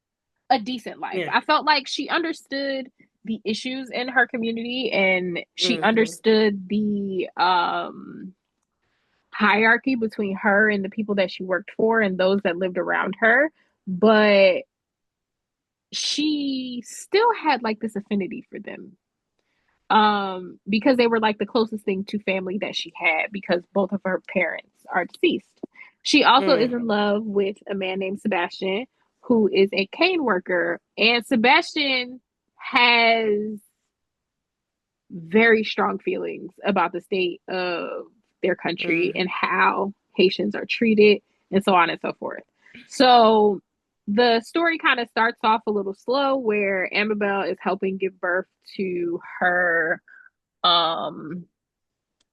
a decent life. Yeah. I felt like she understood the issues in her community, and she Hmm. understood the hierarchy between her and the people that she worked for and those that lived around her. But she still had like this affinity for them, because they were like the closest thing to family that she had, because both of her parents are deceased. She also is in Mm. love with a man named Sebastian, who is a cane worker, and Sebastian has very strong feelings about the state of their country and Mm. how Haitians are treated, and so on and so forth. So the story kind of starts off a little slow, where Amabel is helping give birth to her. um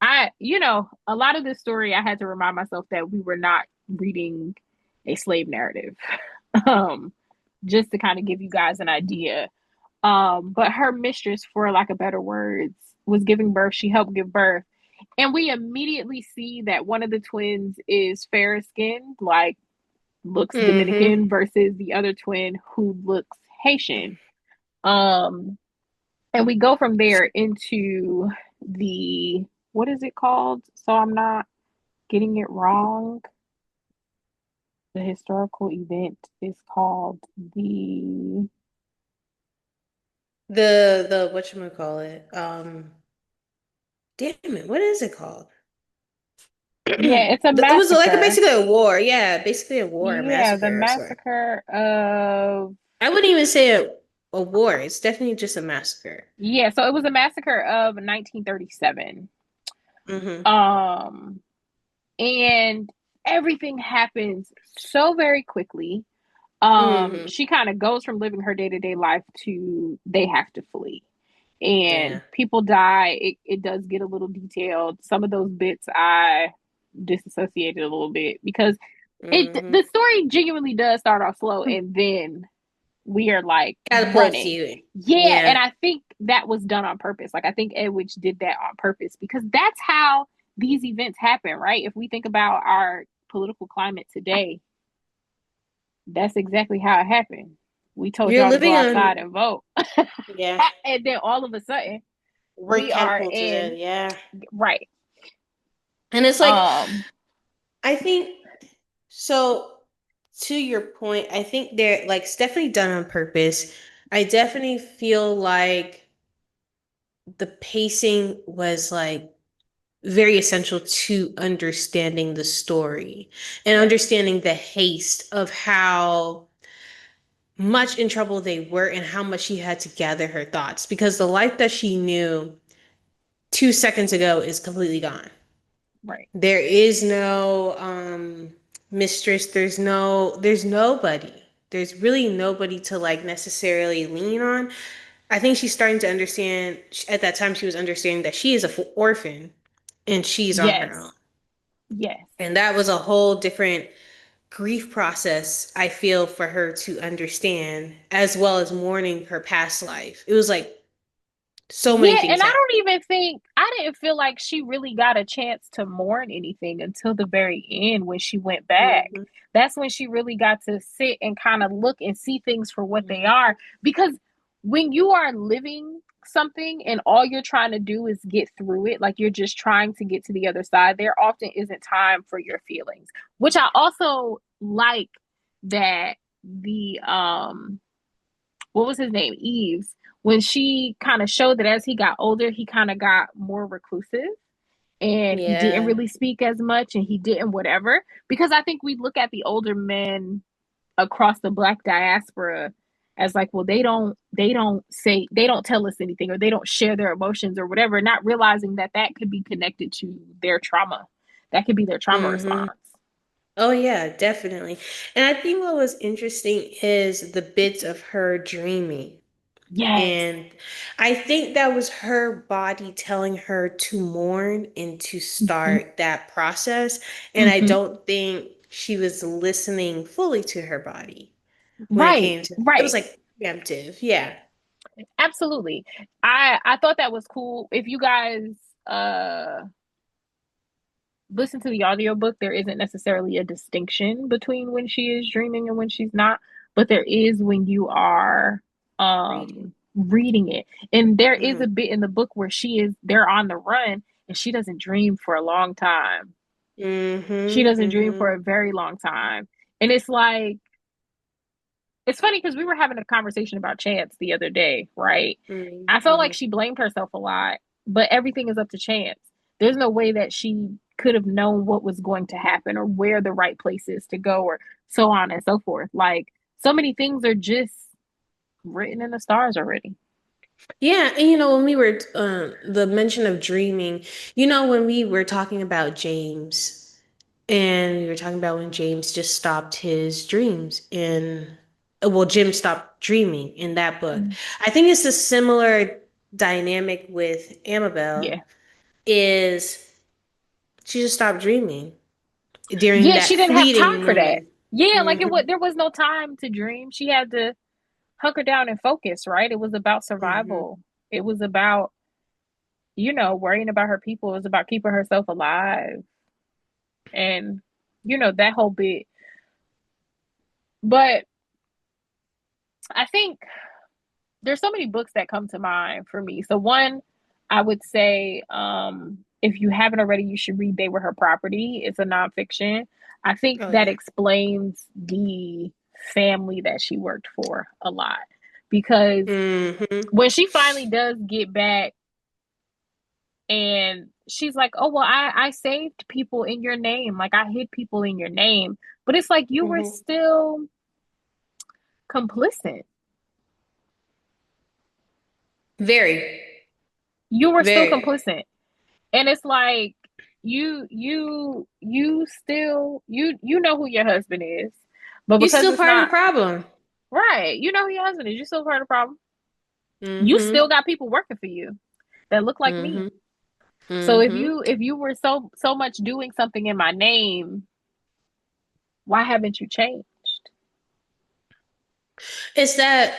a lot of this story I had to remind myself that we were not reading a slave narrative. um just to kind of give you guys an idea. But her mistress, for lack of better words, was giving birth. She helped give birth. And we immediately see that one of the twins is fair skinned, like looks Hmm. Dominican, versus the other twin who looks Haitian. Um, and we go from there into the, what is it called? So I'm not getting it wrong. The historical event is called the, The whatchamacallit, damn it, what is it called? yeah, it's a It was like massacre. basically a war. Yeah, basically a war, a Yeah, the massacre or something. massacre of, I wouldn't even say a war. It's definitely just a massacre. yeah, so it was a massacre of 1937. Hmm. Um, and everything happens so very quickly. Hmm. She kind of goes from living her day-to-day life to they have to flee. And Yeah. people die. It does get a little detailed. Some of those bits I disassociated a little bit, because Hmm. the story genuinely does start off slow, and then we are like Catapults running. you in. Yeah, and Yeah. I think that was done on purpose. Like I think Edwidge did that on purpose, because that's how these events happen, right? If we think about our political climate today, that's exactly how it happened. We told You're y'all to go living outside on, and vote. yeah. And then all of a sudden, We're we are catapulted in, in, yeah. right. And it's like, Um, I think so. To your point, I think they're like it's definitely done on purpose. I definitely feel like the pacing was like very essential to understanding the story and yes, understanding the haste of how much in trouble they were and how much she had to gather her thoughts because the life that she knew 2 seconds ago is completely gone. right. There is no mistress, there's nobody. There's really nobody to like necessarily lean on. I think she's starting to understand at that time she was understanding that she is a orphan and she's on her own. Yes, yes. And that was a whole different grief process, I feel, for her to understand, as well as mourning her past life. It was like so many Yeah, things and I happened. don't even think, I didn't feel like she really got a chance to mourn anything until the very end when she went back. Hmm. That's when she really got to sit and kind of look and see things for what they Hmm. are. Because when you are living something and all you're trying to do is get through it, like you're just trying to get to the other side, there often isn't time for your feelings. Which I also like that the what was his name? Eves, when she kind of showed that as he got older, he kind of got more reclusive, and he didn't Yeah. really speak as much, and he didn't whatever. Because I think we look at the older men across the Black diaspora as like, well, they don't tell us anything, or they don't share their emotions or whatever, not realizing that that could be connected to their trauma. That could be their trauma Hmm. response. Oh yeah, definitely. And I think what was interesting is the bits of her dreaming. Yes. And I think that was her body telling her to mourn and to Hmm. start that process. And I Hmm. don't think she was listening fully to her body when it Right, came to it was right. like preemptive. Yeah. Absolutely. I thought that was cool. If you guys uh listen to the audiobook, there isn't necessarily a distinction between when she is dreaming and when she's not, but there is when you are Reading. reading it. And there is Hmm. a bit in the book where they're on the run and she doesn't dream for a long time. She Hmm. doesn't dream for Hmm. a very long time. And it's like, it's funny because we were having a conversation about Chance the other day, right? I felt like Hmm. she blamed herself a lot, but everything is up to Chance. There's no way that she could have known what was going to happen or where the right place is to go or so on and so forth. Like, so many things are just written in the stars already. Yeah, and when we were the mention of dreaming, when we were talking about James, and we were talking about when James just stopped his dreams well, Jim stopped dreaming in that book. Mm. I think it's a similar dynamic with Amabel, Yeah. is she just stopped dreaming during Yeah, that she didn't have time fleeting for that. moment. Yeah, like Hmm. there was no time to dream. She had to hunker down and focus, right? It was about Hmm. survival. It was about worrying about her people. It was about keeping herself alive and, that whole bit. But I think there's so many books that come to mind for me. So one, I would say, if you haven't already, you should read They Were Her Property. It's a nonfiction. I think Oh that yeah. explains the family that she worked for a lot. Because Hmm. when she finally does get back and she's like, oh, well, I saved people in your name. Like, I hid people in your name. But it's like you were Hmm. still complicit. Very, You were still very. complicit. And it's like you still you know who your husband is. But You're because still it's part of the not problem. right, you know who your husband is, you still part of the problem. You Hmm. still got people working for you that look like me. Hmm. So if Hmm. you were so much doing something in my name, why haven't you changed? It's that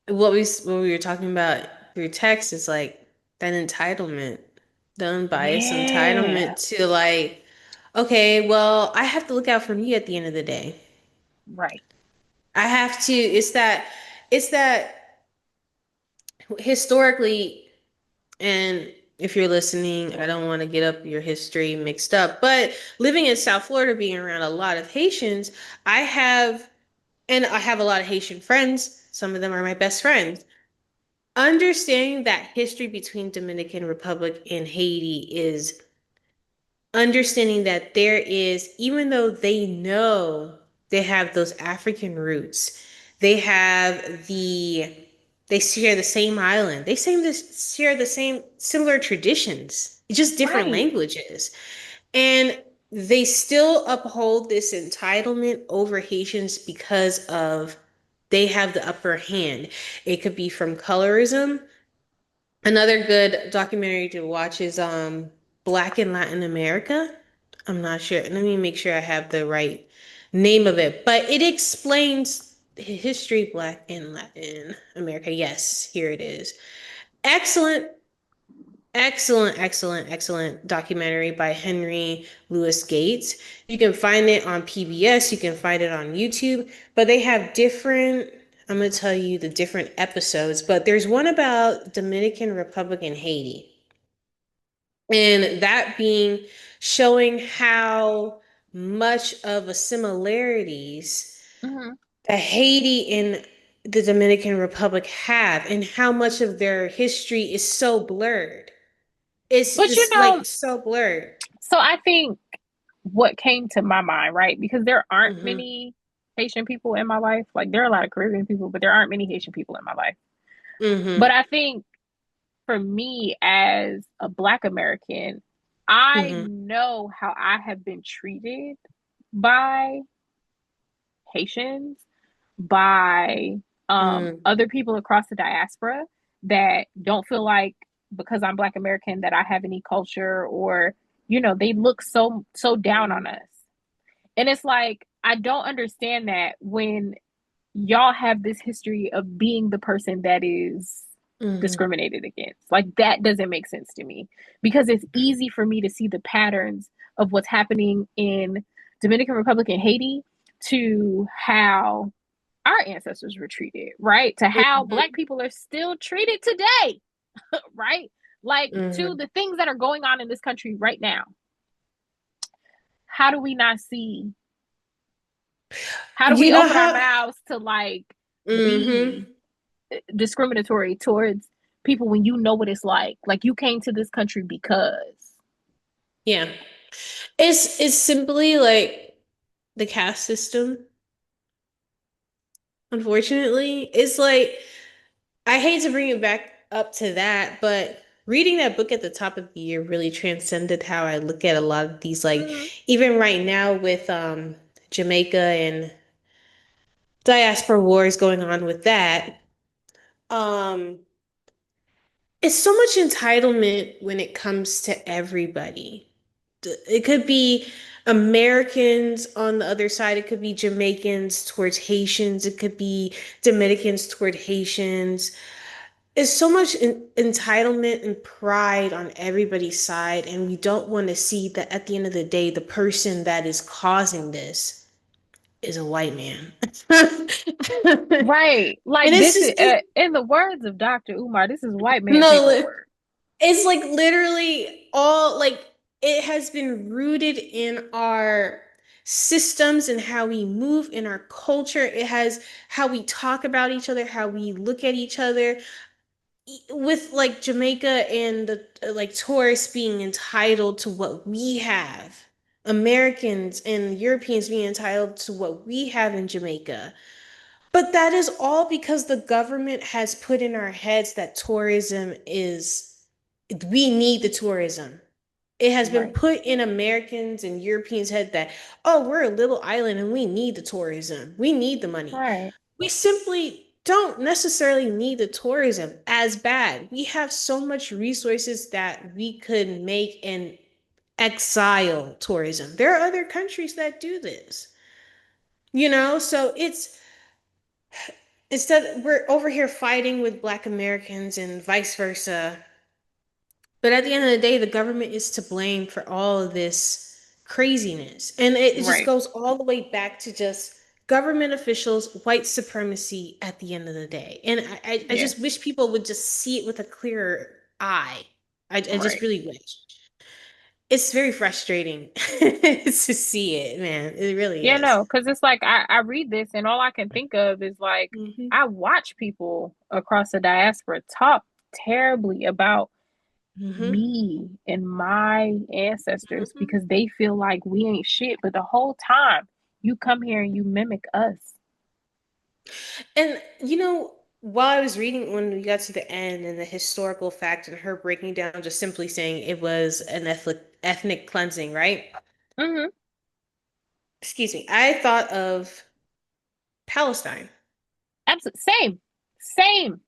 what we were talking about through text is like that entitlement, the unbiased Yeah. entitlement to like, okay, well, I have to look out for me at the end of the day. Right. I have to, it's that historically, and if you're listening, I don't want to get up your history mixed up, but living in South Florida, being around a lot of Haitians, I have, and I have a lot of Haitian friends. Some of them are my best friends. Understanding that history between Dominican Republic and Haiti is understanding that there is, even though they know they have those African roots, they have they share the same island. They seem to share the same similar traditions, just different Right. languages. And they still uphold this entitlement over Haitians because of they have the upper hand. It could be from colorism. Another good documentary to watch is Black in Latin America. I'm not sure. Let me make sure I have the right name of it. But it explains history Black in Latin America. Yes, here it is. Excellent, excellent documentary by Henry Louis Gates. You can find it on PBS, you can find it on YouTube, but they have different, I'm going to tell you the different episodes, but there's one about Dominican Republic and Haiti. And that being showing how much of a similarities Hmm. that Haiti and the Dominican Republic have and how much of their history is so blurred. It's But just like so blurred. so I think what came to my mind, right? Because there aren't Hmm. many. Haitian people in my life. Like there are a lot of Caribbean people, but there aren't many Haitian people in my life. But Mm-hmm. I think for me as a Black American, I Mm-hmm. know how I have been treated by Haitians, by other people across the diaspora that don't feel like because I'm Black American that I have any culture or they look so down on us. And it's like I don't understand that when y'all have this history of being the person that is Mm-hmm. discriminated against. Like that doesn't make sense to me because it's easy for me to see the patterns of what's happening in Dominican Republic and Haiti to how our ancestors were treated, right? To how Black Mm-hmm. people are still treated today, right? Like to Mm-hmm. the things that are going on in this country right now. How do we not see? How do You we know open our how? mouths to like Mm-hmm. be discriminatory towards people when you know what it's like? Like you came to this country because. Yeah. It's simply like the caste system, unfortunately. It's like I hate to bring it back up to that, but reading that book at the top of the year really transcended how I look at a lot of these, like Mm-hmm. even right now with Jamaica and diaspora wars going on with that. Um it's so much entitlement when it comes to everybody. It could be Americans on the other side. It could be Jamaicans towards Haitians. It could be Dominicans toward Haitians. It's so much entitlement and pride on everybody's side. And we don't want to see that at the end of the day, the person that is causing this is a white man. And Right. Like it's this is, just, it, in the words of Dr. Umar, this is white man no, takeover. it's like literally all like it has been rooted in our systems and how we move in our culture. It has how we talk about each other, how we look at each other. With like Jamaica and the like tourists being entitled to what we have, Americans and Europeans being entitled to what we have in Jamaica. But that is all because the government has put in our heads that tourism is, we need the tourism. It has been Right. put in Americans and Europeans' head that, oh, we're a little island and we need the tourism. We need the money. Right. We simply don't necessarily need the tourism as bad. We have so much resources that we could make and exile tourism. There are other countries that do this, so it's instead we're over here fighting with Black Americans and vice versa. But at the end of the day, the government is to blame for all of this craziness. And it just Right. goes all the way back to just government officials, white supremacy at the end of the day. And I Yes. just wish people would just see it with a clearer eye. I just Right. really wish. It's very frustrating to see it, man. It really Yeah, is. no, because it's like I read this and all I can think of is like Hmm. I watch people across the diaspora talk terribly about Hmm. me and my ancestors Hmm. because they feel like we ain't shit. But the whole time you come here and you mimic us. And while I was reading when we got to the end and the historical fact and her breaking down, just simply saying it was an ethnic cleansing, right? Mm-hmm. Excuse me. I thought of Palestine. Absolutely. Same. Same.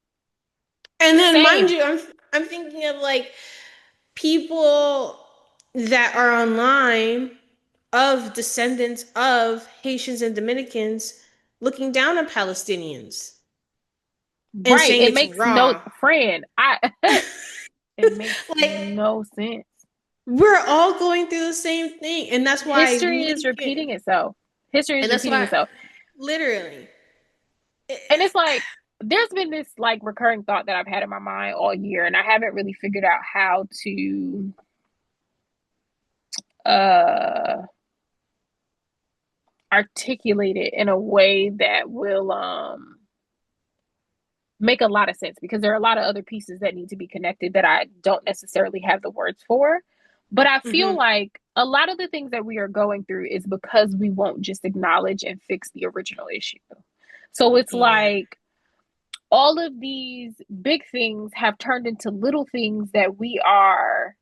And then mind Same. you, I'm thinking of like people that are online of descendants of Haitians and Dominicans looking down on Palestinians and Right. saying It it's makes no wrong. friend. I it makes Like no sense. we're all going through the same thing. And that's why History is reading it, repeating itself. History is and that's repeating why itself. literally. And it's like there's been this like recurring thought that I've had in my mind all year and I haven't really figured out how to uh articulate it in a way that will make a lot of sense because there are a lot of other pieces that need to be connected that I don't necessarily have the words for. But I feel Mm-hmm. like a lot of the things that we are going through is because we won't just acknowledge and fix the original issue. So it's Yeah. like all of these big things have turned into little things that we are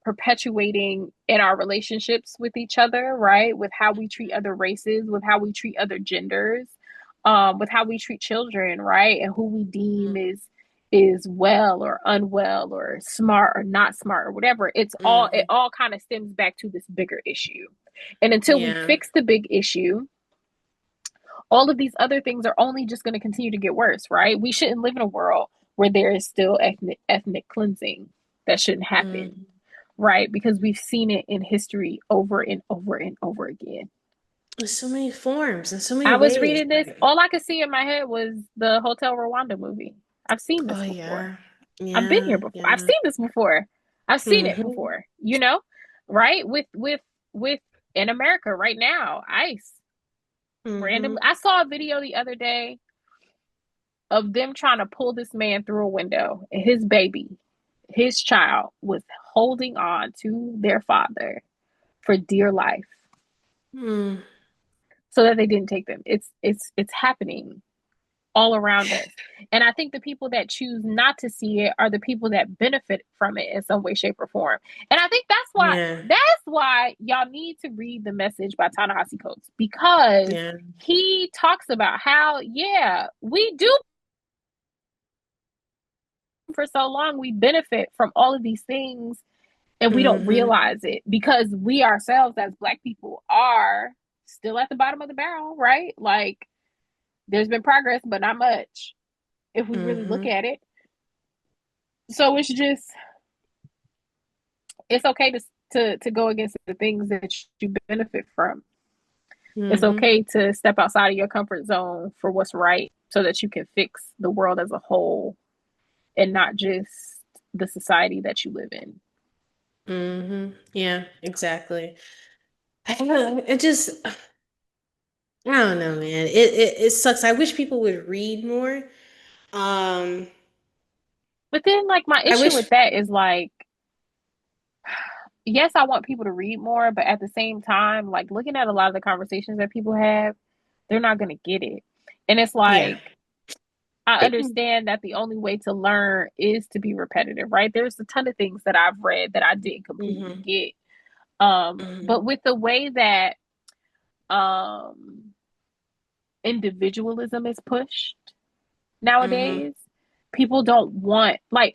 perpetuating in our relationships with each other, right? With how we treat other races, with how we treat other genders, with how we treat children, right? And who we deem is well or unwell or smart or not smart or whatever. It Mm-hmm. all kind of stems back to this bigger issue. And until we Yeah. fix the big issue, all of these other things are only just going to continue to get worse, right? We shouldn't live in a world where there is still ethnic cleansing. That shouldn't happen, Mm. right? Because we've seen it in history over and over and over again. There's so many forms and so many I was ways. reading this, all I could see in my head was the Hotel Rwanda movie. I've seen Oh this before. yeah. I've been here Yeah. before. I've Yeah. seen this before. I've seen it Mm-hmm. before, you know? Right? With in America right now, ICE randomly. Mm-hmm. I saw a video the other day of them trying to pull this man through a window, and his baby, his child, was holding on to their father for dear life Mm. so that they didn't take them. It's happening all around us. And I think the people that choose not to see it are the people that benefit from it in some way, shape, or form. And I think Yeah. that's why y'all need to read The Message by Ta-Nehisi Coates, because Yeah. he talks about how, yeah, we do for so long, we benefit from all of these things and we don't Mm-hmm. realize it because we ourselves as Black people are still at the bottom of the barrel, right? Like there's been progress, but not much if we really look Mm-hmm. at it. So it's okay to go against the things that you benefit from. It's Mm-hmm. okay to step outside of your comfort zone for what's right so that you can fix the world as a whole and not just the society that you live in. Mm-hmm. Yeah, exactly. I don't know. It just, I don't know, man. It sucks. I wish people would read more. Um, But then like my I issue wish, with that is like, yes, I want people to read more, but at the same time, like looking at a lot of the conversations that people have, they're not going to get it. And it's yeah. like, I understand that the only way to learn is to be repetitive, right? There's a ton of things that I've read that I didn't completely Mm-hmm. get. Mm-hmm. But with the way that um, individualism is pushed Mm-hmm. nowadays, people don't want, like,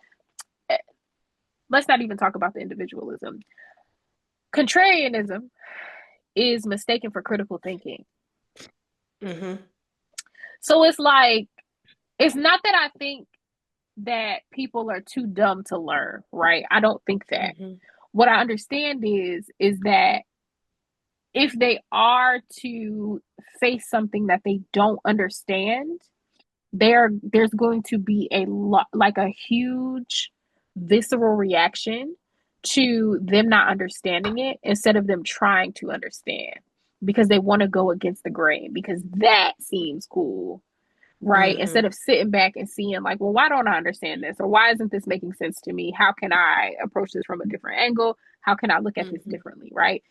let's not even talk about the individualism. Contrarianism is mistaken for critical thinking. Mm-hmm. So it's like, it's not that I think that people are too dumb to learn, right? I don't think that. Mm-hmm. What I understand is that if they are to face something that they don't understand, there's going to be a lot, like a huge visceral reaction to them not understanding it instead of them trying to understand because they want to go against the grain because that seems cool, right? Mm-hmm. Instead of sitting back and seeing like, well, why don't I understand this, or why isn't this making sense to me? How can I approach this from a different angle? How can I look at this Mm-hmm. differently, right?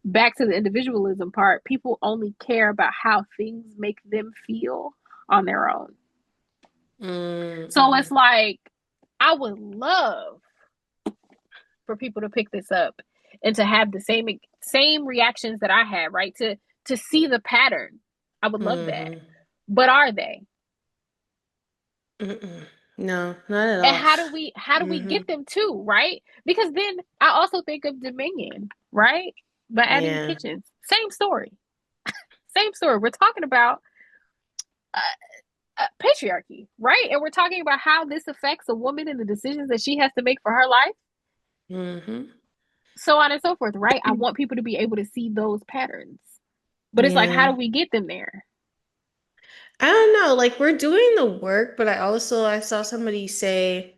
Back to the individualism part, people only care about how things make them feel on their own. So Mm-hmm. it's like, I would love for people to pick this up and to have the same reactions that I had, right? To see the pattern. I would love that. Mm-hmm. But are they? Mm-mm. No, not at And all. how do we Mm-hmm. get them to, right? Because then I also think of Dominion, right? By Abby Yeah. Kitchens. Same story. Same story. We're talking about uh, patriarchy, right? And we're talking about how this affects a woman and the decisions that she has to make for her life, Mm-hmm. so on and so forth, right? I want people to be able to see those patterns. But it's like, how Yeah. do we get them there? I don't know. Like we're doing the work, but I saw somebody say,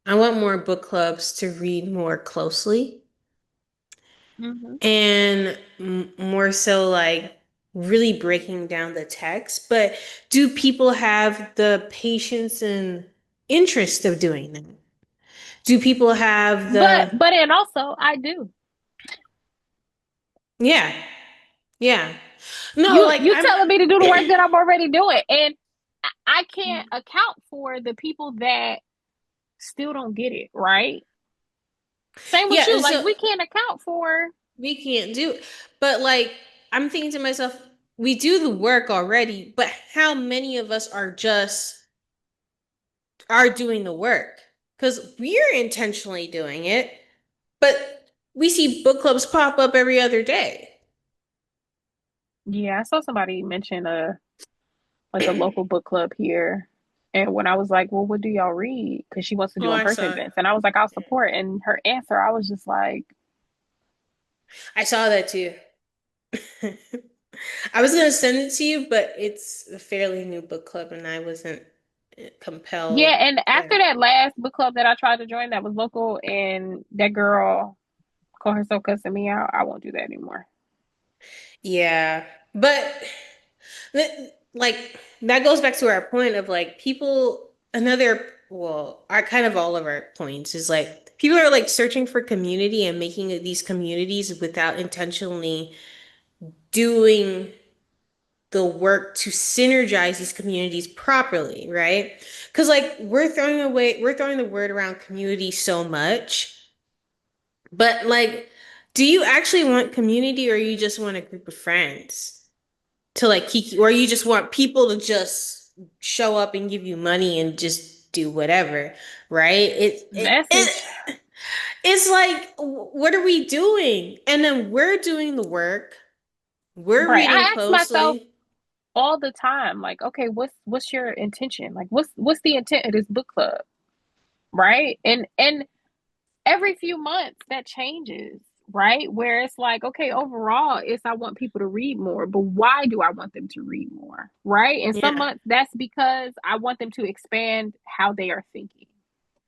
I want more book clubs to read more closely Mm-hmm. and more so like really breaking down the text. But do people have the patience and interest of doing that? Do people have But the, and also I do. yeah, yeah. No, You like I'm, telling me to do the work that I'm already doing, and I can't account for the people that still don't get it, right? Same with yeah, you. and Like so we can't account for. we can't do, but like I'm thinking to myself, we do the work already, but how many of us are doing the work? Because we're intentionally doing it, but we see book clubs pop up every other day. Yeah, I saw somebody mention a like a local book club here. And when I was like, well, what do y'all read? Because she wants to Oh, do I in-person saw, events. And I was like, I'll support. And her answer, I was just like, I saw that too. I was gonna send it to you, but it's a fairly new book club, and I wasn't yeah. compelled. And To... after that last book club that I tried to join that was local and that girl called herself cussing me out, I won't do that anymore. Yeah, but like that goes back to our point of like people. Another, well, our kind of all of our points is like people are like searching for community and making these communities without intentionally doing the work to synergize these communities properly, right? Because like we're throwing the word around community so much, but like, do you actually want community or you just want a group of friends to like kiki, or you just want people to just show up and give you money and just do whatever, right? Message. It's like, what are we doing? And then we're doing the work, we're Right. reading I ask myself closely. all the time, like, okay, what's your intention? Like what's the intent of this book club? Right. And every few months that changes, right? Where it's like, okay, overall, it's I want people to read more, but why do I want them to read more? Right. And some Yeah. months that's because I want them to expand how they are thinking,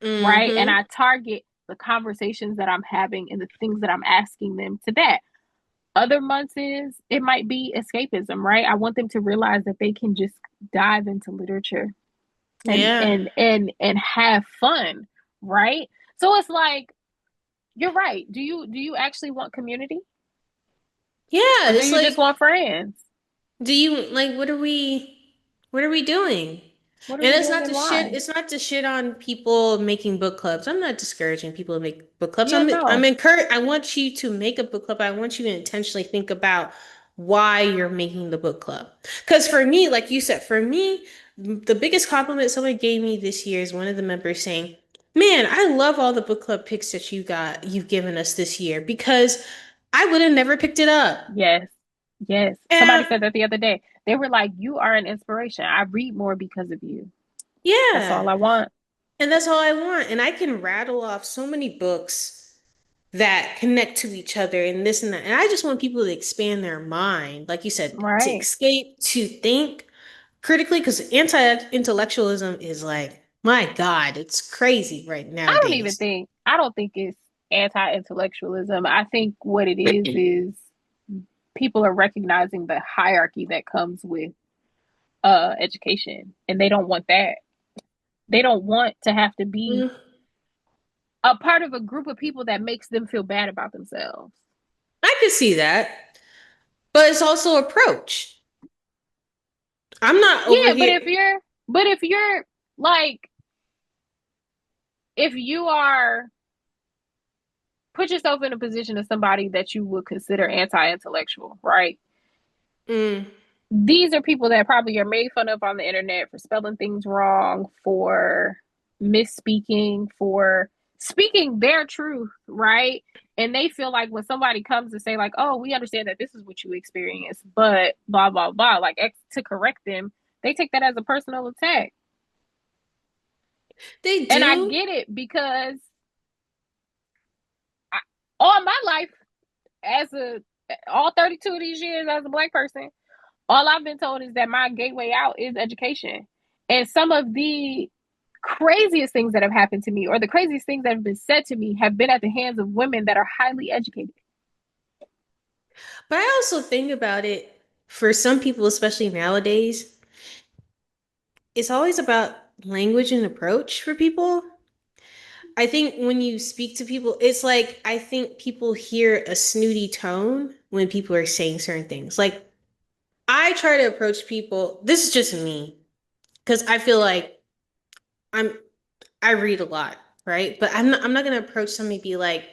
right? And Mm-hmm. I target the conversations that I'm having and the things that I'm asking them to that. Other months is it might be escapism, right? I want them to realize that they can just dive into literature and Yeah. have fun, right? So it's like you're right. Do you actually want community Yeah. or do It's you just like, want friends? do you like what are we doing? What are And we it's doing not to and shit, why? it's not to shit on people making book clubs. I'm not discouraging people to make book clubs. Yeah, I'm no. encouraged. I want you to make a book club. I want you to intentionally think about why you're making the book club. Because for me, like you said, for me, the biggest compliment someone gave me this year is one of the members saying, "Man, I love all the book club picks that you've given us this year because I would have never picked it up." Yes. Yes. Somebody And said that the other day. They were like, "You are an inspiration. I read more because of you." That's yeah. all I want. And that's all I want. And I can rattle off so many books that connect to each other and this and that. And I just want people to expand their mind, like you said, to Right. escape, to think critically, because anti-intellectualism is like, my God, it's crazy right nowadays. I don't think it's anti-intellectualism. I think what it is people are recognizing the hierarchy that comes with education and they don't want that. They don't want to have to be Mm, a part of a group of people that makes them feel bad about themselves. I can see that, but it's also approach. I'm not over Yeah, here. but if you're like if you are put yourself in a position of somebody that you would consider anti-intellectual, right? Mm, These are people that probably are made fun of on the internet for spelling things wrong, for misspeaking, for speaking their truth, right? And they feel like when somebody comes and say like, "Oh, we understand that this is what you experience, but blah blah blah," like to correct them, they take that as a personal attack. they And I do. get it because I, all my life as a all 32 of these years as a black person, all I've been told is that my gateway out is education. And some of the craziest things that have happened to me or the craziest things that have been said to me have been at the hands of women that are highly educated. But I also think about it for some people, especially nowadays, it's always about language and approach for people. I think when you speak to people, it's like I think people hear a snooty tone when people are saying certain things. Like I try to approach people, this is just me, because I feel like I'm I read a lot, right? But I'm not gonna approach somebody and be like,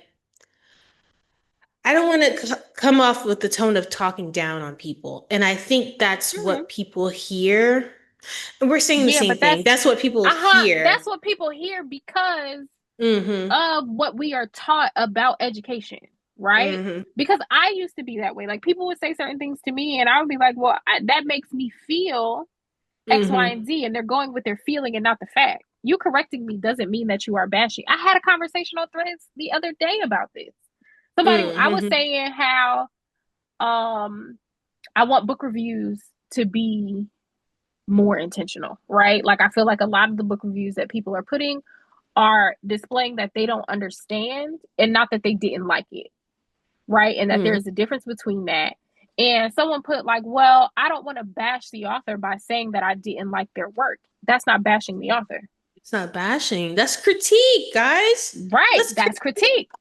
I don't want to come off with the tone of talking down on people. And I think that's Hmm. what people hear. And we're saying the Yeah, same but thing. That's what people that's hear. what people hear because Mm-hmm. of what we are taught about education, right? Mm-hmm. Because I used to be that way. Like people would say certain things to me, and I would be like, "Well, that makes me feel X, Y, Mm-hmm. and Z," and they're going with their feeling and not the fact. You correcting me doesn't mean that you are bashing. I had a conversation on Threads the other day about this. I was Mm-hmm. saying how I want book reviews to be more intentional, right? Like I feel like a lot of the book reviews that people are putting are displaying that they don't understand and not that they didn't like it, right? And that Mm-hmm. there's a difference between that. And someone put like, well, I don't want to bash the author by saying that I didn't like their work. That's not bashing the author. It's not bashing. That's critique, guys. Right. That's That's critique. critique.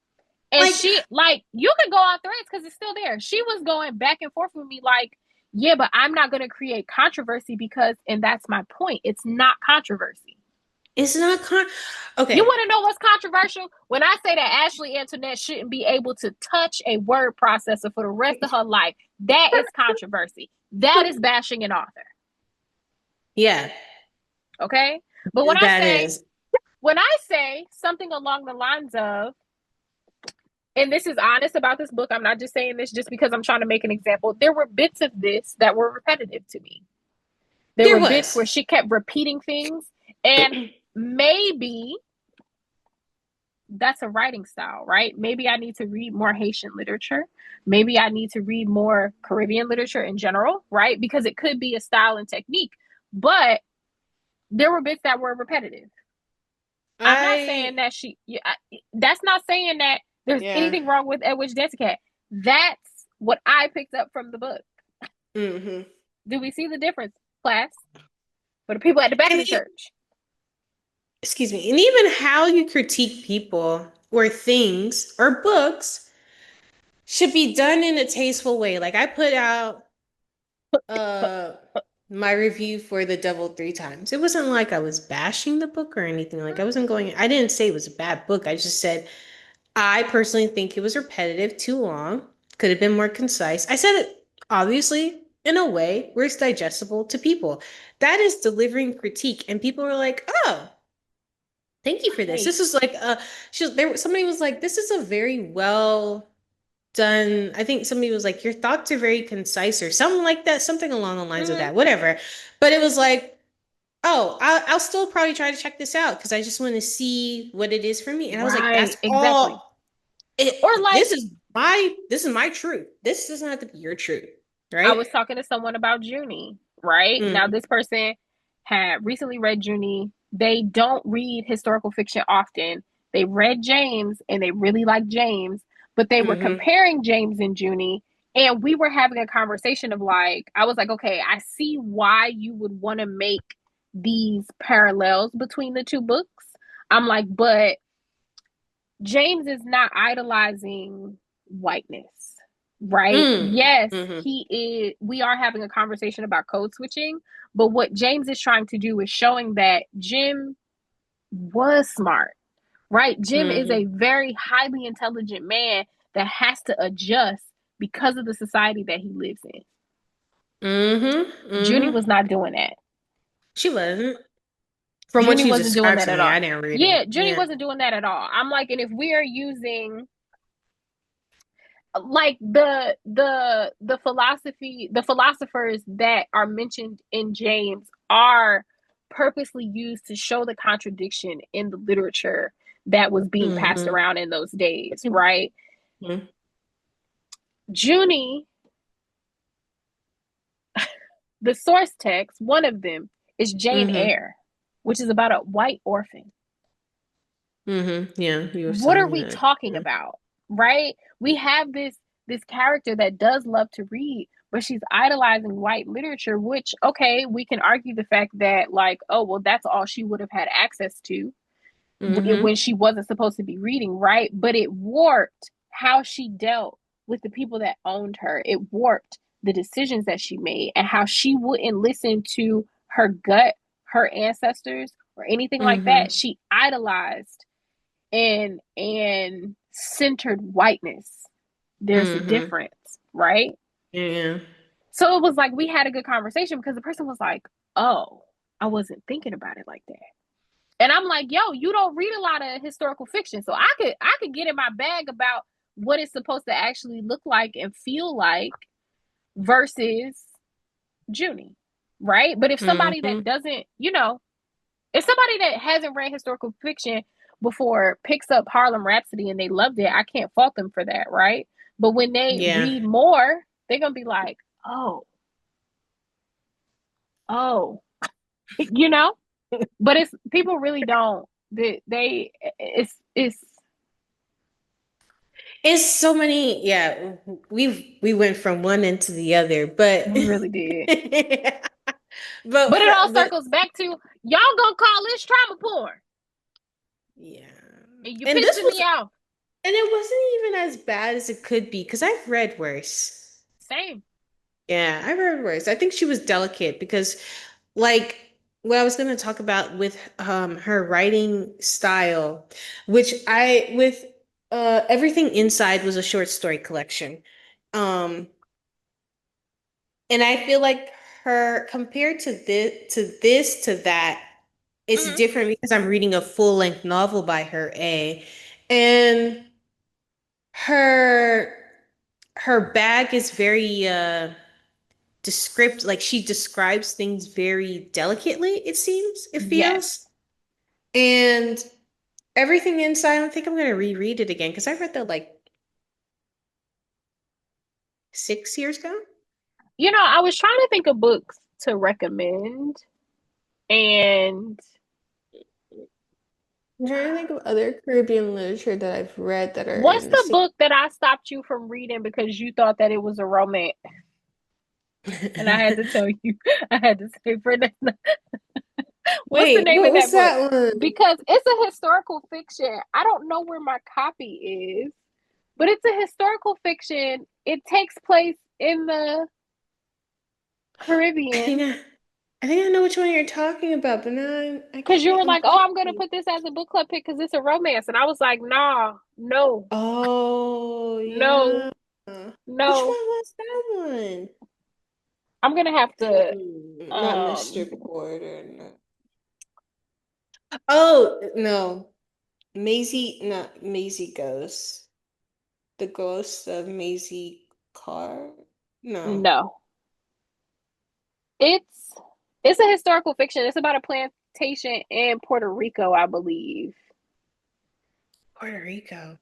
And Like, she, like, you can go on Threads because it's still there. She was going back and forth with me, like, yeah, but I'm not going to create controversy because, and that's my point. It's not controversy. it's not You okay. want to know what's controversial? When I say that Ashley Antoinette shouldn't be able to touch a word processor for the rest of her life, that is controversy. That is bashing an author. Yeah, Okay? But that is. when I say something along the lines of, and this is honest about this book, I'm not just saying this just because I'm trying to make an example. There were bits of this that were repetitive to me. There There were bits where was. she kept repeating things, and maybe that's a writing style, right? Maybe I need to read more Haitian literature. Maybe I need to read more Caribbean literature in general, right? Because it could be a style and technique. But there were bits that were repetitive. I'm not saying I that that's not saying that there's yeah. anything wrong with Edwidge Danticat. That's what I picked up from the book. Mm-hmm. Do we see the difference, class? For the people at the back of And the church. excuse me, and even how you critique people or things or books should be done in a tasteful way. Like I put out uh my review for The Devil Three Times. It wasn't like I was bashing the book or anything. Like I wasn't going, I didn't say it was a bad book. I just said I personally think it was repetitive, too long, could have been more concise. I said it obviously in a way where it's digestible to people. That is delivering critique. And people were like, oh, thank you for this. Right. This is like somebody was like, this is a very well done. I think somebody was like, your thoughts are very concise or something like that, something along the lines of Mm-hmm. that, whatever. But it was like, oh, I'll still probably try to check this out because I just want to see what it is for me. And I was like, that's Right. Exactly. all Or like this is my truth. This doesn't have to be your truth, I right? was talking to someone about Junie, right? Now, Mm, this person had recently read Junie. They don't read historical fiction often. They read James and they really like James, but they were mm-hmm, comparing James and Junie. And we were having a conversation of like, I was like, okay, I see why you would want to make these parallels between the two books. I'm like, but James is not idolizing whiteness, right? Yes, mm-hmm, he is. We are having a conversation about code switching, but what James is trying to do is showing that Jim was smart, right? Jim is mm-hmm, a very highly intelligent man that has to adjust because of the society that he lives in. mm-hmm, Junie mm-hmm. was not doing that. She wasn't. From what Junie you wasn't doing described that to at me, all. I didn't read Yeah, it. Junie Yeah. wasn't doing that at all. I'm like, and if we are using like the philosophers that are mentioned in James are purposely used to show the contradiction in the literature that was being passed Mm-hmm. around in those days, right? Mm-hmm. Junie, the source text, one of them is Jane Mm-hmm. Eyre, which is about a white orphan. Mm-hmm. Yeah, you were What are telling me we that. talking Yeah. about? Right? We have this character that does love to read, but she's idolizing white literature, which okay, we can argue the fact that like, oh, well, that's all she would have had access to. Mm-hmm. when she wasn't supposed to be reading, right? But it warped how she dealt with the people that owned her. It warped the decisions that she made and how she wouldn't listen to her gut, her ancestors, or anything like that. Mm-hmm. She idolized and centered whiteness. There's a Mm-hmm. difference, right? Yeah. So it was like we had a good conversation because the person was like, "Oh, I wasn't thinking about it like that." And I'm like, "Yo, you don't read a lot of historical fiction, so I could get in my bag about what it's supposed to actually look like and feel like versus Junie, right? But if somebody that Mm-hmm. doesn't, if somebody that hasn't read historical fiction before picks up Harlem Rhapsody and they loved it, I can't fault them for that, right? But when they Yeah. read more, they're gonna be like, oh, oh, you know. But it's people really don't. They it's It's so many, yeah, we went from one end to the other, but we really did. but But it all but circles back to y'all gonna call this trauma porn, yeah. and you And this pissing was me off. and it wasn't even as bad as it could be because I've read worse. Same. Yeah, I've read worse. I think she was delicate because like what I was going to talk about with her writing style, which I with everything inside was a short story collection. Um and I feel like her compared to that, it's Mm-hmm. different because I'm reading a full-length novel by her, and her her bag is very descript like she describes things very delicately, it Yes. feels. And everything inside, I think I'm gonna reread it again because I read that like 6 years ago. I was trying to think of books to recommend, and I'm trying to think of other Caribbean literature that I've read that are what's in the the same. book that I stopped you from reading because you thought that it was a romance? And I had to tell you, I had to say, Brenda, what's the Wait, name what of was that book? that one? Because it's a historical fiction. I don't know where my copy is, but it's a historical fiction. It takes place in the I think Caribbean. I think I know which one you're talking about, but now I Because you can't. were I'm like, oh, I'm going to blanking. put this as a book club pick because it's a romance. And I was like, nah, no, Oh no, yeah. Which no. one was that one? I'm going to have to, Not Mr. um, Porter. No. Oh no, Maisie. Not Maisie Ghost. The ghost of Maisie Carr. No. no. It's it's a historical fiction. It's about a plantation in Puerto Rico, I believe. Puerto Rico.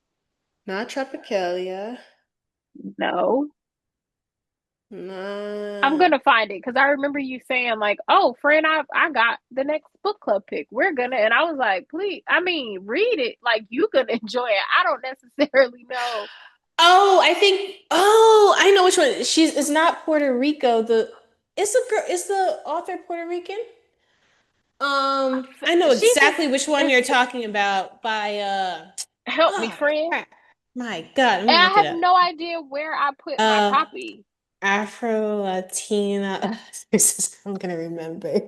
Not Tropicalia. No. I'm Not. gonna find it because I remember you saying like, "Oh, friend, I got the next book club pick. We're gonna," and I was like, "Please, I mean, read it. Like you gonna enjoy it. I don't necessarily know. Oh, I think. Oh, I know which one. It's not Puerto Rico. It's the girl. Is the author Puerto Rican? I know She's exactly which one it's you're talking about by help me, oh friend." crap. My God, let And me I look it have up. no idea where I put my Uh copy. Afro Latina. I'm gonna remember.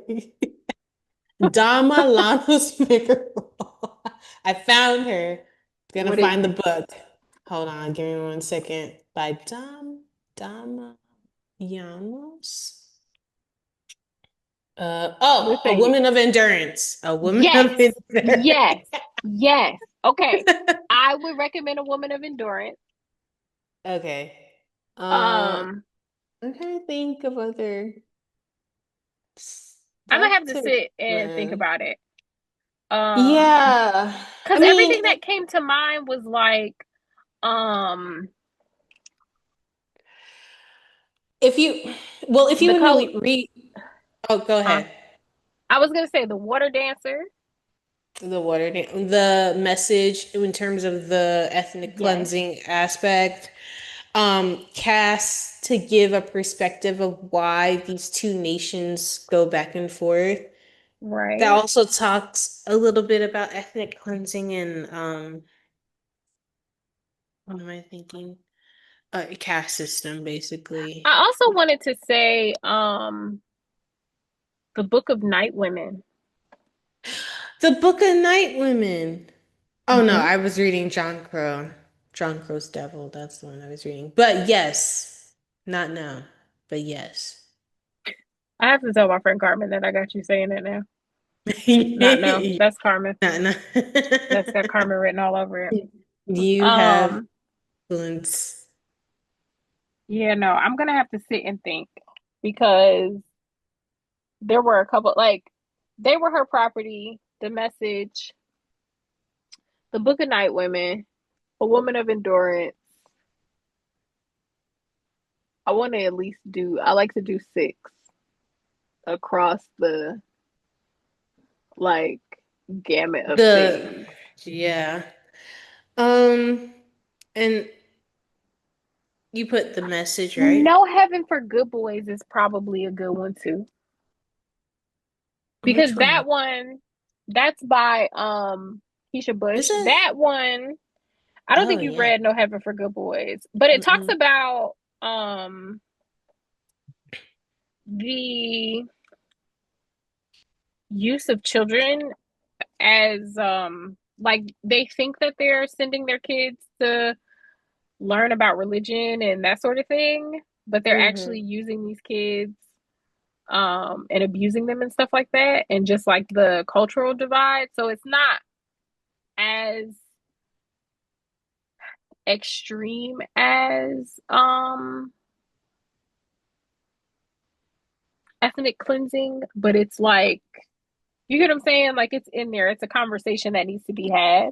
Dama Lanos Figueroa. I found her. Gonna What is find the it? book. Hold on, give me 1 second. By Dama Llanos. What A say? woman of endurance. A woman of Yes, endurance. yes, yes. Okay, I would recommend A Woman of Endurance. Okay. Uh, Um, I'm trying to think of other I'm gonna have to doctor. sit and think about it. Yeah. I Because mean, everything that came to mind was like, um, if you, well, if you the would color, really read, oh, go huh? ahead. I was gonna say The Water Dancer. The message in terms of the ethnic Yes, cleansing aspect, cast to give a perspective of why these two nations go back and forth. that Right. also talks a little bit about ethnic cleansing and what am I thinking? Caste system, I basically. also wanted to say the Book of Night Women. The Book of Night Women. Oh no, Hmm. I was reading John Crow. John Crow's Devil. That's the one I was reading. But yes, not now. But yes. I have to tell my friend Carmen that I got you saying it now. Not no. Not That's Carmen. now. That's got Carmen written all over it. You have Um, influence. yeah, no, I'm gonna have to sit and think because there were a couple like they were her property, the message, the Book of Night Women, a woman of endurance. I want to at least do I like to do six across the like gamut of The things. yeah. Um, and you put the message, right? No Heaven for Good Boys is probably a good one too. Because Which that one? one, that's by Keisha Is Bush. it? That one, I don't Oh think you've yeah. read No Heaven for Good Boys, but it talks Mm-mm. about the use of children as like they think that they're sending their kids to learn about religion and that sort of thing, but they're actually Mm-hmm. using these kids and abusing them and stuff like that, and just like the cultural divide. So it's not as extreme as ethnic cleansing, but it's like, you get what I'm saying? Like it's in there. It's a conversation that needs to be had.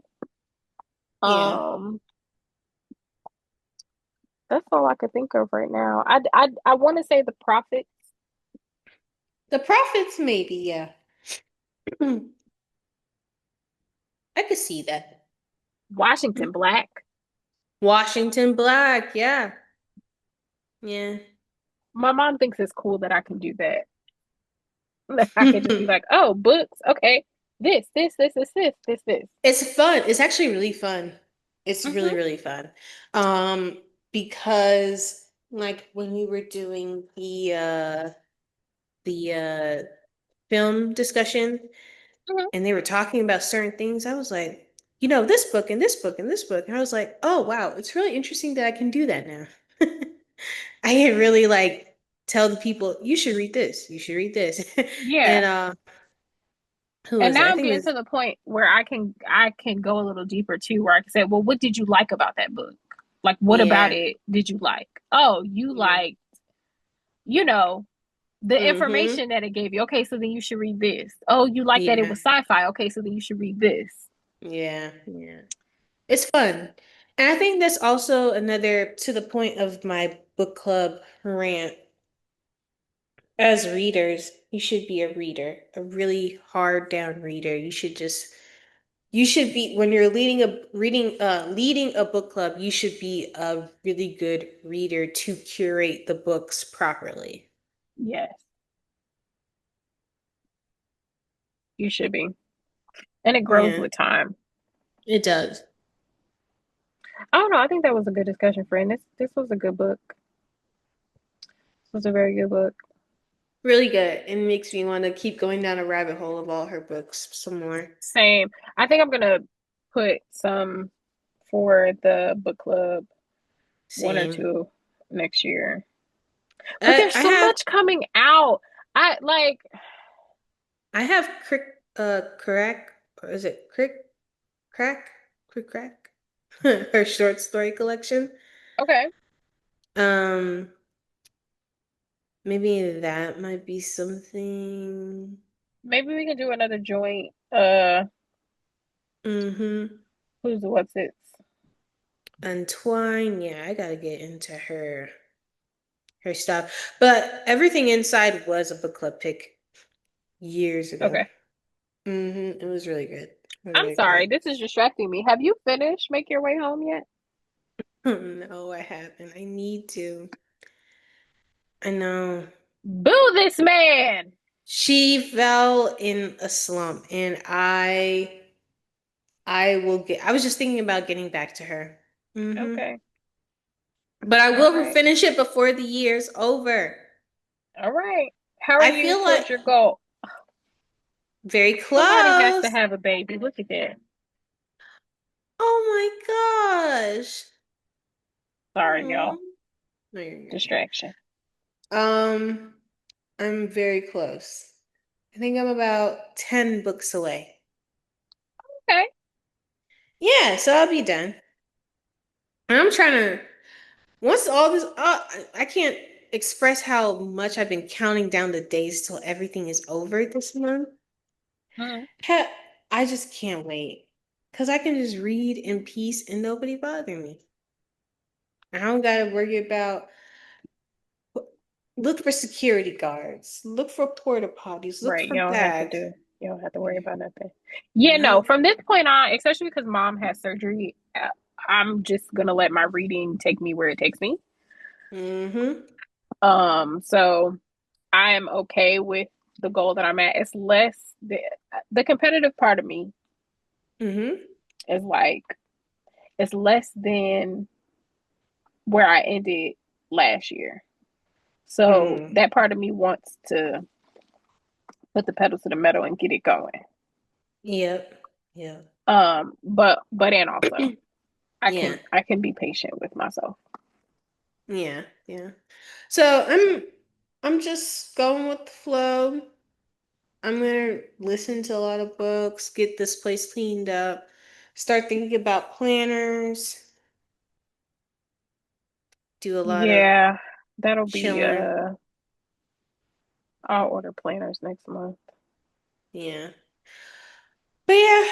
Yeah. Um that's all I could think of right now. I want to say the prophets. The prophets, maybe, yeah. I could see that. Washington Black. Washington Black, yeah. Yeah. My mom thinks it's cool that I can do that. I could just be like, oh, books, okay, this. It's fun. It's actually really fun. It's really, Mm-hmm. really fun. Um, because like when we were doing the film discussion Mm-hmm. and they were talking about certain things, I was like, this book and this book and this book. And I was like, oh wow, it's really interesting that I can do that now. I can really like tell the people, you should read this, you should read this. Yeah. And who And was it? now I I'm think it getting to was the point where I can go a little deeper too, where I can say, well, what did you like about that book? Like, what about yeah, it did you like? Oh, you yeah. like, you know, the Mm-hmm. information that it gave you. Okay, so then you should read this. Oh, you like that it Yeah. was sci-fi. Okay, so then you should read this. Yeah. Yeah. It's fun. And I think that's also another to the point of my book club rant. As readers, you should be a reader, a really hard down reader. You should be when you're leading a book club, you should be a really good reader to curate the books properly. Yes, you should be. And it grows Yeah, with time. it does. I don't know. I think that was a good discussion, friend. This was a good book. This was a very good book. Really good. And makes me want to keep going down a rabbit hole of all her books some more. Same. I think I'm gonna put some for the book club, one or Same. two next year. But there's I so have much coming out. I like, I have crack or is it crack her short story collection. okay, Um, maybe that might be something. maybe we can do another joint. Mm-hmm. What's it? Entwine, yeah, I gotta get into her stuff. But everything inside was a book club pick years ago. Okay. Mm-hmm. It was really good. It was I'm really sorry. good. This is distracting me. Have you finished Make Your Way Home yet? No, I haven't. I need to. I know. Boo this man. She fell in a slump, and I was just thinking about getting back to her. Okay. But I All will right. finish it before the year's over. All right. How are I you feel like towards your goal? very Somebody has to close. have a baby. Look at that. Oh my gosh. Sorry, Oh, y'all. no, you're good. Distraction. Um, I'm very close. I think I'm about 10 books away. Okay. Yeah, so I'll be done. And I'm trying to, once all this, I can't express how much I've been counting down the days till everything is over this month. Mhm. He- I just can't wait. Because I can just read in peace and nobody bother me. I don't gotta worry about, look for security guards, look for porta potties, look Right. for You don't have to bags. do. You don't have to worry about nothing. Yeah. No. No. From this point on, especially because mom has surgery, I'm just gonna let my reading take me where it takes me. Mm-hmm. So I am okay with the goal that I'm at. It's less the competitive part of me Mm-hmm. is like it's less than where I ended last year. So Mm. that part of me wants to put the pedal to the metal and get it going. Yep. Yep. But and also Yeah. I can be patient with myself. Yeah. Yeah. So I'm just going with the flow. I'm gonna listen to a lot of books, get this place cleaned up, start thinking about planners, do a lot of Yeah, that'll be chilling. I'll order planners next month Yeah. But yeah, and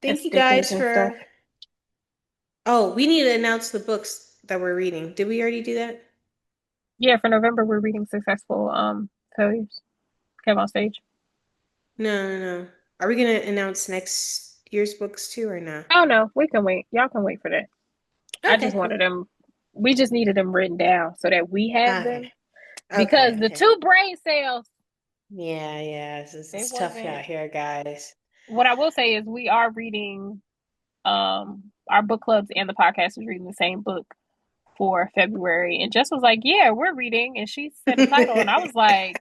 thank you stickers guys and stuff. for. Oh, we need to announce the books that we're reading. Did we already do that? Yeah, for November we're reading successful failures. Came on stage. No, no, no. Are we gonna announce next year's books too or not? Oh no, we can wait. Y'all can wait for that. I just Okay, wanted cool. them. We just needed them written down so that we have Okay. them because Okay, the okay. two brain cells Yeah, yeah. they It's tough wasn't. out here, guys. What I will say is we are reading our book clubs and the podcast is reading the same book for February, and Jess was like, "Yeah, we're reading," and she said the title, and I was like,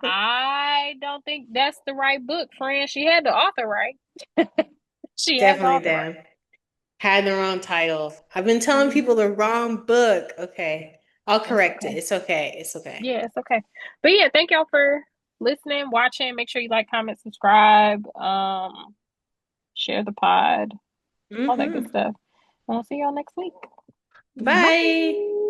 "I don't think that's the right book, friend." She had the author right. She had the Definitely author right. them. Had the wrong title. I've been telling people Mm-hmm. the wrong book. Okay. I'll That's correct it. okay. It's okay. It's okay. Yeah, it's okay. But yeah, thank y'all for listening, watching. Make sure you like, comment, subscribe, share the pod, all that good Mm-hmm. stuff. And we'll see y'all next week. Bye. Bye.